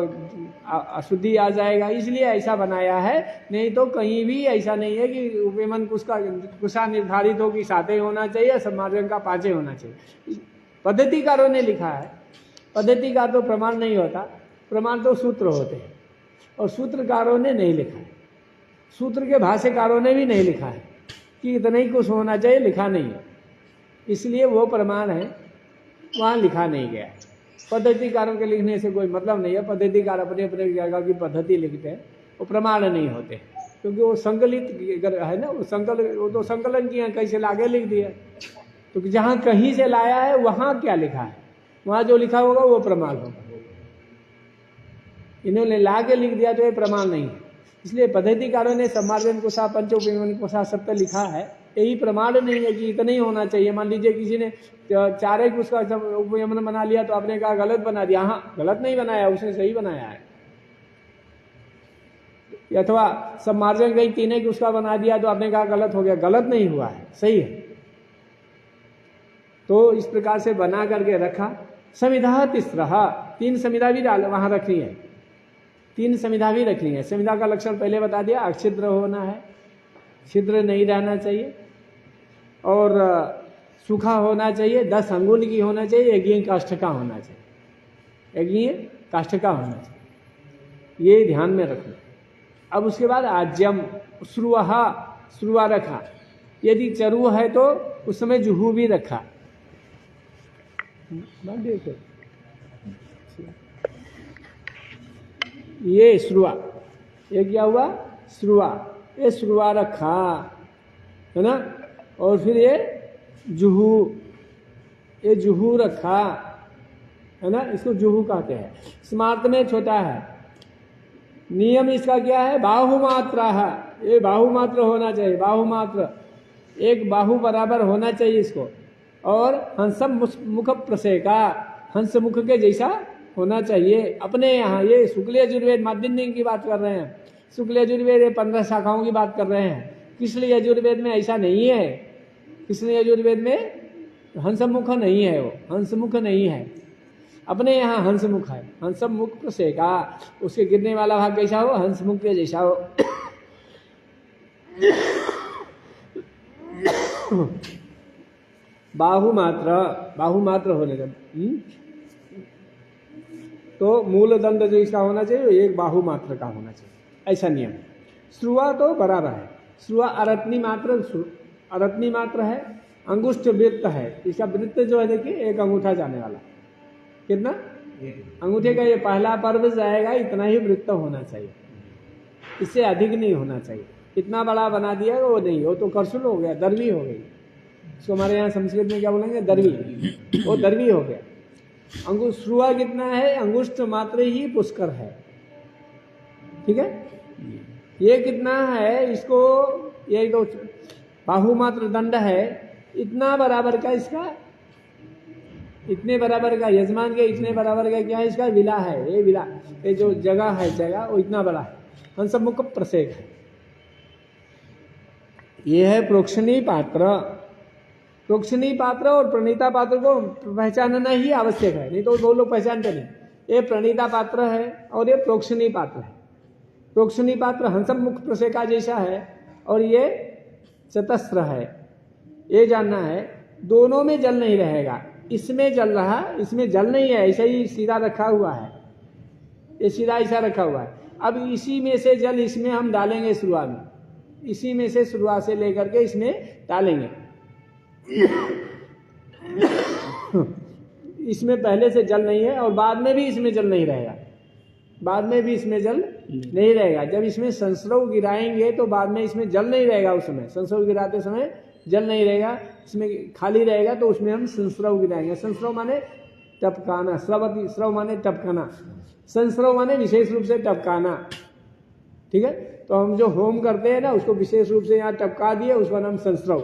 अशुद्धि आ जाएगा, इसलिए ऐसा बनाया है। नहीं तो कहीं भी ऐसा नहीं है कि उपयमन कुशा निर्धारित हो कि 7 होना चाहिए, सम्मार्जन का 5 होना चाहिए। पद्धतिकारों ने लिखा है, पद्धतिकार तो प्रमाण नहीं होता, प्रमाण तो सूत्र होते हैं, और सूत्रकारों ने नहीं लिखा है, सूत्र के भाष्यकारों ने भी नहीं लिखा है कि इतना ही कुछ होना चाहिए, लिखा नहीं है, इसलिए वो प्रमाण है, वहाँ लिखा नहीं गया। पद्धतिकारों के लिखने से कोई मतलब नहीं है, पद्धतिकार अपने अपने जगह की पद्धति लिखते हैं, वो प्रमाण नहीं होते, क्योंकि वो संकलित है ना, वो तो संकलन किया, कैसे लागे लिख दिया, तो जहाँ कहीं से लाया है वहाँ क्या लिखा है, वहाँ जो लिखा होगा वो प्रमाण होगा, इन्होंने ला के लिख दिया तो ये प्रमाण नहीं है। इसलिए पद्धतिकारों ने सम्मार्जन कुशा पंच उपयमन कुशा सब पे लिखा है, यही प्रमाण नहीं है कि इतना ही होना चाहिए। मान लीजिए किसी ने 4 कुश का उपयमन बना लिया तो आपने कहा गलत बना दिया, हाँ गलत नहीं बनाया, उसने सही बनाया है। अथवा सम्मार्जन कहीं 3 कुश का बना दिया तो आपने कहा गलत हो गया, गलत नहीं हुआ है, सही है। तो इस प्रकार से बना करके रखा। समिधा तिस्रहा, 3 समिधा भी डाल वहां रखनी है, 3 समिधा भी रखनी है। समिधा का लक्षण पहले बता दिया, अक्षिद्र होना है, छिद्र नहीं रहना चाहिए, और सूखा होना चाहिए, 10 अंगुल की होना चाहिए, यज्ञ काष्ठका होना चाहिए, यज्ञ काष्ठका होना चाहिए, ये ध्यान में रखना। अब उसके बाद आज्यम श्रुआ, श्रुआ रखा, यदि चरु है तो उस समय जुहू भी रखा। ये श्रुआ, ये क्या हुआ, श्रुआ, ये श्रुआ रखा है ना, और फिर ये जुहू, ये जुहू रखा है ना, इसको जुहू कहते हैं। स्मार्त में छोटा है, नियम इसका क्या है, बाहुमात्रा है, ये बाहुमात्र होना चाहिए, बाहुमात्र 1 बाहु बराबर होना चाहिए इसको, और हंसम मुख प्रसेका, हंस मुख के जैसा होना चाहिए। अपने यहाँ ये शुक्ल यजुर्वेद माध्यन्य की बात कर रहे हैं, शुक्ल यजुर्वेद 15 शाखाओं की बात कर रहे हैं, कृष्ण यजुर्वेद में ऐसा नहीं है, कृष्ण यजुर्वेद में हंसमुख नहीं है, वो हंसमुख नहीं है, अपने यहाँ हंसमुख है, हंसमुख प्रसेका, उसके गिरने वाला भाग कैसा हो, हंसमुख के जैसा हो। बाहुमात्र होने का तो मूल दंड जो इसका होना चाहिए 1 बाहुमात्र का होना चाहिए, ऐसा नियम है। श्रुआ तो बराबर है, श्रुआ अरत्नी मात्र है, अंगुष्ठ वृत्त है, इसका वृत्त जो है देखिए 1 अंगूठा जाने वाला, कितना अंगूठे का ये पहला पर्व जाएगा, इतना ही वृत्त होना चाहिए, इससे अधिक नहीं होना चाहिए। इतना बड़ा बना दिया वो नहीं, वो तो करसुल हो गया, दरवी हो गई, इसको हमारे यहाँ संस्कृत में क्या बोलेंगे, दरवी, वो दरवी हो गया। श्रुआ कितना है, अंगुष्ठ मात्र ही पुष्कर है, ठीक है। ये कितना है, इसको ये तो बाहुमात्र दंड है, इतना बराबर का इसका, इतने बराबर का यजमान के इतने बराबर का क्या है, इसका विला है, ये विला, ये जो जगह है जगह वो इतना बड़ा है, हंसमुख प्रसेक है। ये है प्रोक्षणी पात्र। प्रोक्षणी पात्र और प्रणीता पात्र को पहचानना ही आवश्यक है, नहीं तो वो लोग पहचानते नहीं। ये प्रणीता पात्र है और ये प्रोक्षणी पात्र है। प्रोक्षणी पात्र हंसमुख प्रसेका जैसा है और ये चतस्र है, ये जानना है। दोनों में जल नहीं रहेगा, इसमें जल रहा, इसमें जल नहीं है, ऐसा ही सीधा रखा हुआ है, ये सीधा ऐसा रखा हुआ है। अब इसी में से जल इसमें हम डालेंगे शुरुआत में, इसी में से शुरुआत से लेकर के इसमें डालेंगे। इसमें पहले से जल नहीं है और बाद में भी इसमें जल नहीं रहेगा, बाद में भी इसमें जल नहीं रहेगा। जब इसमें संस्रव गिराएंगे तो बाद में इसमें जल नहीं रहेगा, उस समय संस्रव गिराते समय जल नहीं रहेगा, इसमें खाली रहेगा, तो उसमें हम संस्रव गिराएंगे। संस्रव माने टपकाना, स्रवती, स्रव माने टपकाना, संस्रव माने विशेष रूप से टपकाना। ठीक है, तो हम जो होम करते हैं ना उसको विशेष रूप से यहाँ टपका दिए, उसका नाम संस्रव।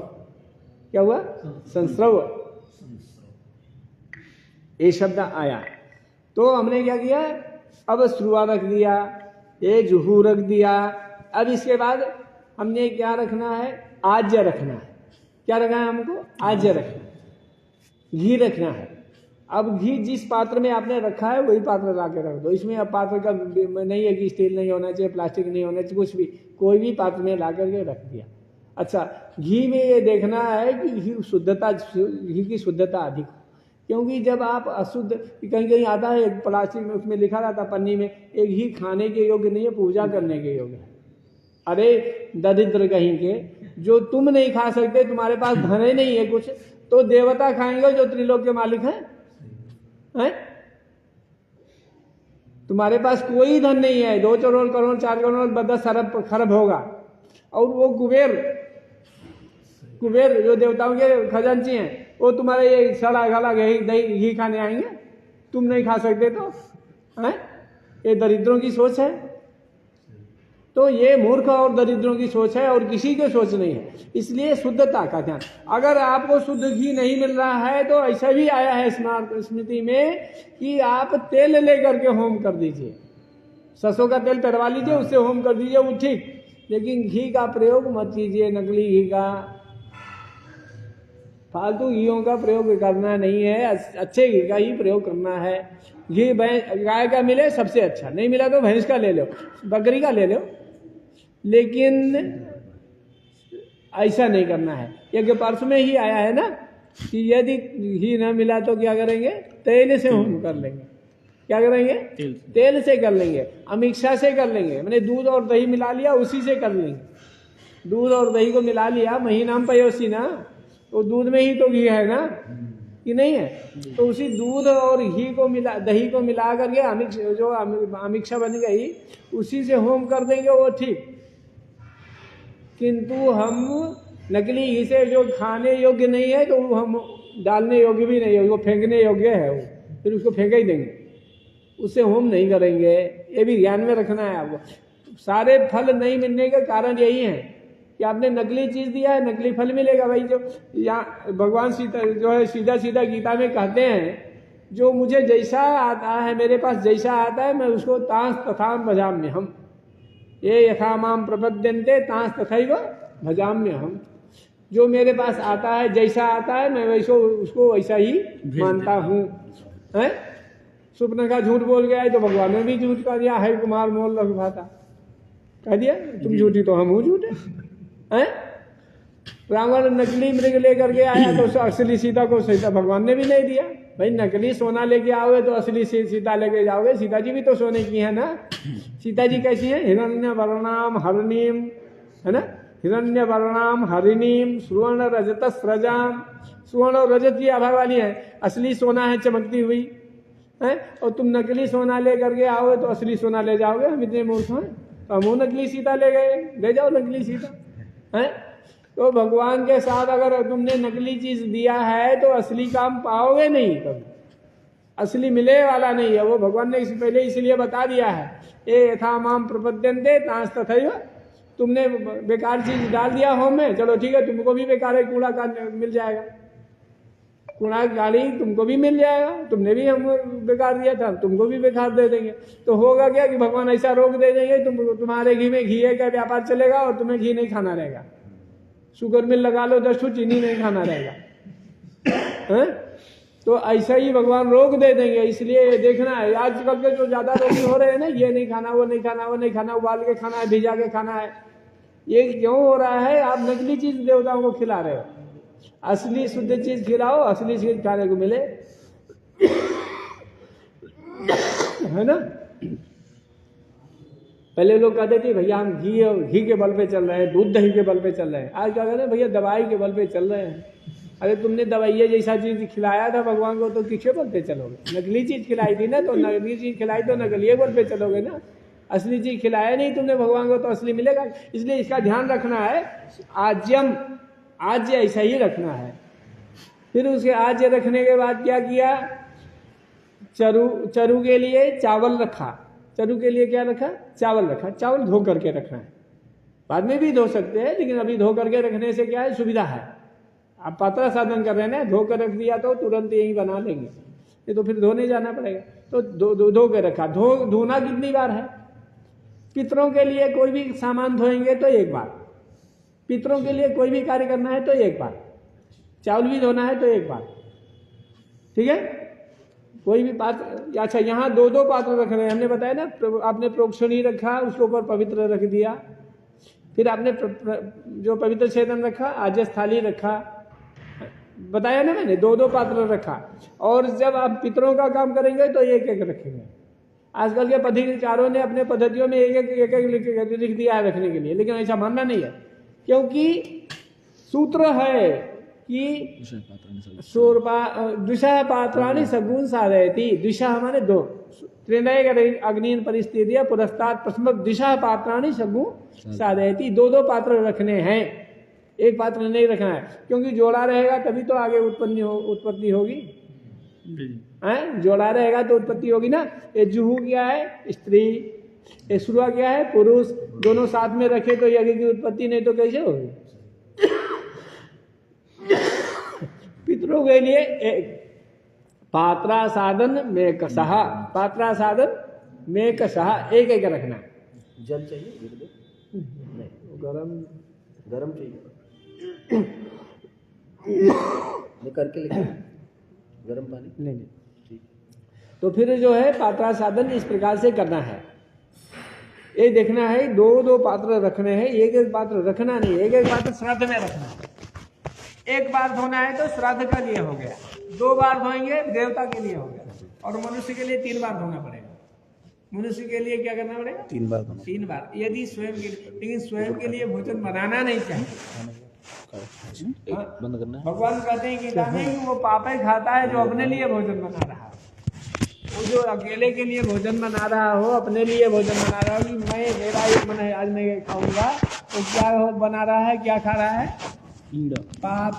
क्या हुआ? संस्रव, ये शब्द आया। तो हमने क्या किया, अब श्रुआ रख दिया, ये जुहू रख दिया। अब इसके बाद हमने क्या रखना है, आज्य रखना है। क्या रखना है हमको? आज्य रखना है, घी रखना है। अब घी जिस पात्र में आपने रखा है वही पात्र ला के रख दो। इसमें अब पात्र का नहीं है कि स्टील नहीं होना चाहिए, प्लास्टिक नहीं होना चाहिए, कुछ भी, कोई भी पात्र में ला करके रख दिया। अच्छा, घी में ये देखना है कि घी शुद्धता, घी की शुद्धता अधिक, क्योंकि जब आप अशुद्ध, कहीं कहीं आता है प्लास्टिक में, उसमें लिखा रहता पन्नी में, एक घी खाने के योग्य नहीं है, पूजा करने के योग्य है। अरे दरिद्र कहीं के, जो तुम नहीं खा सकते, तुम्हारे पास धन ही नहीं है कुछ, तो देवता खाएंगे जो त्रिलोक के मालिक हैं? तुम्हारे पास कोई धन नहीं है, 2 करोड़, 4 करोड़, 10 अरब खरब होगा, और वो कुबेर जो देवताओं के खजांची हैं, वो तुम्हारे ये सड़ा गला दही घी खाने आएंगे, तुम नहीं खा सकते तो हैं? ये दरिद्रों की सोच है। तो ये मूर्ख और दरिद्रों की सोच है और किसी की सोच नहीं है। इसलिए शुद्धता का ध्यान। अगर आपको शुद्ध घी नहीं मिल रहा है तो ऐसा भी आया है स्मृति में कि आप तेल लेकर के होम कर दीजिए, सरसों का तेल पेरवा लीजिए, उससे होम कर दीजिए, वो ठीक, लेकिन घी का प्रयोग मत कीजिए, नकली घी का, फालतू घीयों का प्रयोग करना नहीं है, अच्छे घी का ही प्रयोग करना है। घी गाय का मिले सबसे अच्छा, नहीं मिला तो भैंस का ले लो, बकरी का ले लो, लेकिन ऐसा नहीं करना है। यज्ञ पर्श में ही आया है ना कि यदि घी न मिला तो क्या करेंगे, तेल से होम कर लेंगे। क्या करेंगे? तेल से कर लेंगे, अमीक्षा से कर लेंगे, मैंने दूध और दही मिला लिया, उसी से कर लेंगे। दूध और दही को मिला लिया, महीनाम पयोसी ना, तो दूध में ही तो घी है ना, कि नहीं है? तो उसी दूध और घी को मिला, दही को मिला करके जो अमीक्षा बन गई, उसी से होम कर देंगे, वो ठीक। किंतु हम नकली घी से जो खाने योग्य नहीं है तो हम डालने योग्य भी नहीं है, वो फेंकने योग्य है, वो फिर उसको फेंक ही देंगे, उससे होम नहीं करेंगे। ये भी ध्यान में रखना है आपको। सारे फल नहीं मिलने का कारण यही है कि आपने नकली चीज दिया है, नकली फल मिलेगा। भाई जो यहाँ भगवान सीता जो है सीधा सीधा गीता में कहते हैं, जो मुझे जैसा आता है, मेरे पास जैसा आता है, मैं उसको तांस तथा भजाम्य हम, ये यथा माम प्रपद्यन्ते तांस तथैव भजाम्य हम। जो मेरे पास आता है, जैसा आता है, मैं वैसो उसको वैसा ही मानता हूँ। है स्वप्न का झूठ बोल गया है तो भगवान ने भी झूठ कर दिया, है कुमार मोल रघुभाता कह दिया, तुम झूठी तो हम झूठे हैं। रावण नकली मृग लेकर के आया तो असली सीता को सीता भगवान ने भी नहीं दिया। भाई नकली सोना लेके आओगे तो असली सीता लेके जाओगे, सीता जी भी तो सोने की है ना। सीता जी कैसी है? हिरण्य वर्णाम हरिणीम, है ना, हिरण्य वर्णाम हरिणीम सुवर्ण रजत स्रजाम। सुवर्ण और रजत की आभा वाली है, असली सोना है चमकती हुई है, और तुम नकली सोना लेकर के आओगे तो असली सोना ले जाओगे। हम इतने मूर्ख हैं तो हम नकली सीता ले गए, ले जाओ नकली सीता है। तो भगवान के साथ अगर तुमने नकली चीज दिया है तो असली काम पाओगे नहीं, कभी असली मिले वाला नहीं है। वो भगवान ने पहले इसलिए बता दिया है, ये यथा माम प्रपद्यन्ते तांस तथैव। तुमने बेकार चीज डाल दिया होम में, चलो ठीक है, तुमको भी बेकार है कूड़ा का मिल जाएगा, कूड़ा गाड़ी तुमको भी मिल जाएगा, तुमने भी हम बेकार दिया था, तुमको भी बेकार दे देंगे। तो होगा क्या कि भगवान ऐसा रोक दे देंगे, तुम्हारे घी में घी का व्यापार चलेगा और तुम्हें घी नहीं खाना रहेगा। शुगर मिल लगा लो 10 ठो, चीनी नहीं खाना रहेगा है? तो ऐसा ही भगवान रोक दे देंगे। इसलिए देखना है, आजकल के जो ज्यादा रोगी हो रहे हैं ना, ये नहीं खाना, वो नहीं खाना, वो नहीं खाना, उबाल के खाना है, भिजा के खाना है, ये क्यों हो रहा है? आप नकली चीज देवताओं को खिला रहे हो। असली शुद्ध चीज खिलाओ, असली चीज खाने को मिले, है ना। पहले लोग कहते थे भैया हम घी के बल पे चल रहे हैं, दूध दही के बल पे चल रहे हैं। आज क्या कहते हैं भैया दवाई के बल पे चल रहे हैं। अरे तुमने दवाइया जैसा चीज खिलाया था भगवान को तो किसके बल पे चलोगे? नकली चीज खिलाई थी ना, तो नकली चीज खिलाई तो नकली बल पे चलोगे ना। असली चीज खिलाया नहीं तुमने भगवान को तो असली मिलेगा। इसलिए इसका ध्यान रखना है। आज्य ऐसा ही रखना है। फिर उसके आज्य रखने के बाद क्या किया? चरु के लिए चावल रखा। चरु के लिए क्या रखा? चावल रखा। चावल धो करके रखना है। बाद में भी धो सकते हैं, लेकिन अभी धो करके रखने से क्या है? सुविधा है। आप पात्रा साधन कर रहे हैं ना, धो कर रख दिया तो तुरंत यही बना लेंगे, ये तो फिर धोने जाना पड़ेगा। तो धो के रखा। धोना कितनी बार है? पितरों के लिए कोई भी सामान धोएंगे तो एक बार, पितरों के लिए कोई भी कार्य करना है तो एक बार, चावल भी धोना है तो एक बार, ठीक है। कोई भी पात्र, अच्छा यहाँ दो पात्र रख रहे हैं, हमने बताया ना। आपने प्रोक्षणी रखा, उसके ऊपर पवित्र रख दिया। फिर आपने जो पवित्र छेदन रखा, आजस थाली रखा, बताया ना मैंने। दो पात्र रखा। और जब आप पितरों का काम करेंगे तो एक एक रखेंगे। आजकल के पदाधिकारों ने अपने पद्धतियों में एक एक लिख दिया है रखने के लिए, लेकिन ऐसा मानना नहीं है, क्योंकि सूत्र है कि द्विषा पात्राणि सगुण साधयति। द्विषा हमारे दो, त्रिनय अग्नि परिस्थिति पुरस्तात् प्रथम द्विषा पात्राणि सगुण साधयति। दो पात्र रखने हैं, एक पात्र नहीं रखना है, क्योंकि जोड़ा रहेगा तभी तो आगे उत्पत्ति होगी। हैं? जोड़ा रहेगा तो उत्पत्ति होगी ना। ये जुहू क्या है? स्त्री। ये सुरुआ क्या है? पुरुष। दोनों साथ में रखे तो यज्ञ की उत्पत्ति, नहीं तो कैसे होगी? पितरों के लिए एक पात्रा साधन में कसहा, पात्रा साधन में कसहा, एक एक रखना है। जल चाहिए? नहीं, गरम चाहिए। मैं करके लेके गरम पानी नहीं। ठीक। तो फिर जो है पात्रा साधन इस प्रकार से करना है। ये देखना है दो पात्र रखने हैं, एक पात्र रखना नहीं, एक पात्र श्राद्ध में रखना है। एक बार धोना है तो श्राद्ध का लिए हो गया, 2 बार धोएंगे देवता के लिए हो गया, और मनुष्य के लिए 3 बार धोना पड़ेगा। मनुष्य के लिए क्या करना पड़ेगा? 3 बार धोना। 3 बार, यदि स्वयं के लिए। लेकिन स्वयं के लिए भोजन बनाना नहीं चाहिए। बंद करना है। भगवान कहते हैं गीता में कि वो पापे खाता है जो अपने लिए भोजन बना रहा है। वो जो अकेले के लिए भोजन बना रहा हो, अपने लिए भोजन बना रहा हो कि मेरा एक मन है आज मैं खाऊंगा, तो क्या बना रहा है? क्या खा रहा है? पाप।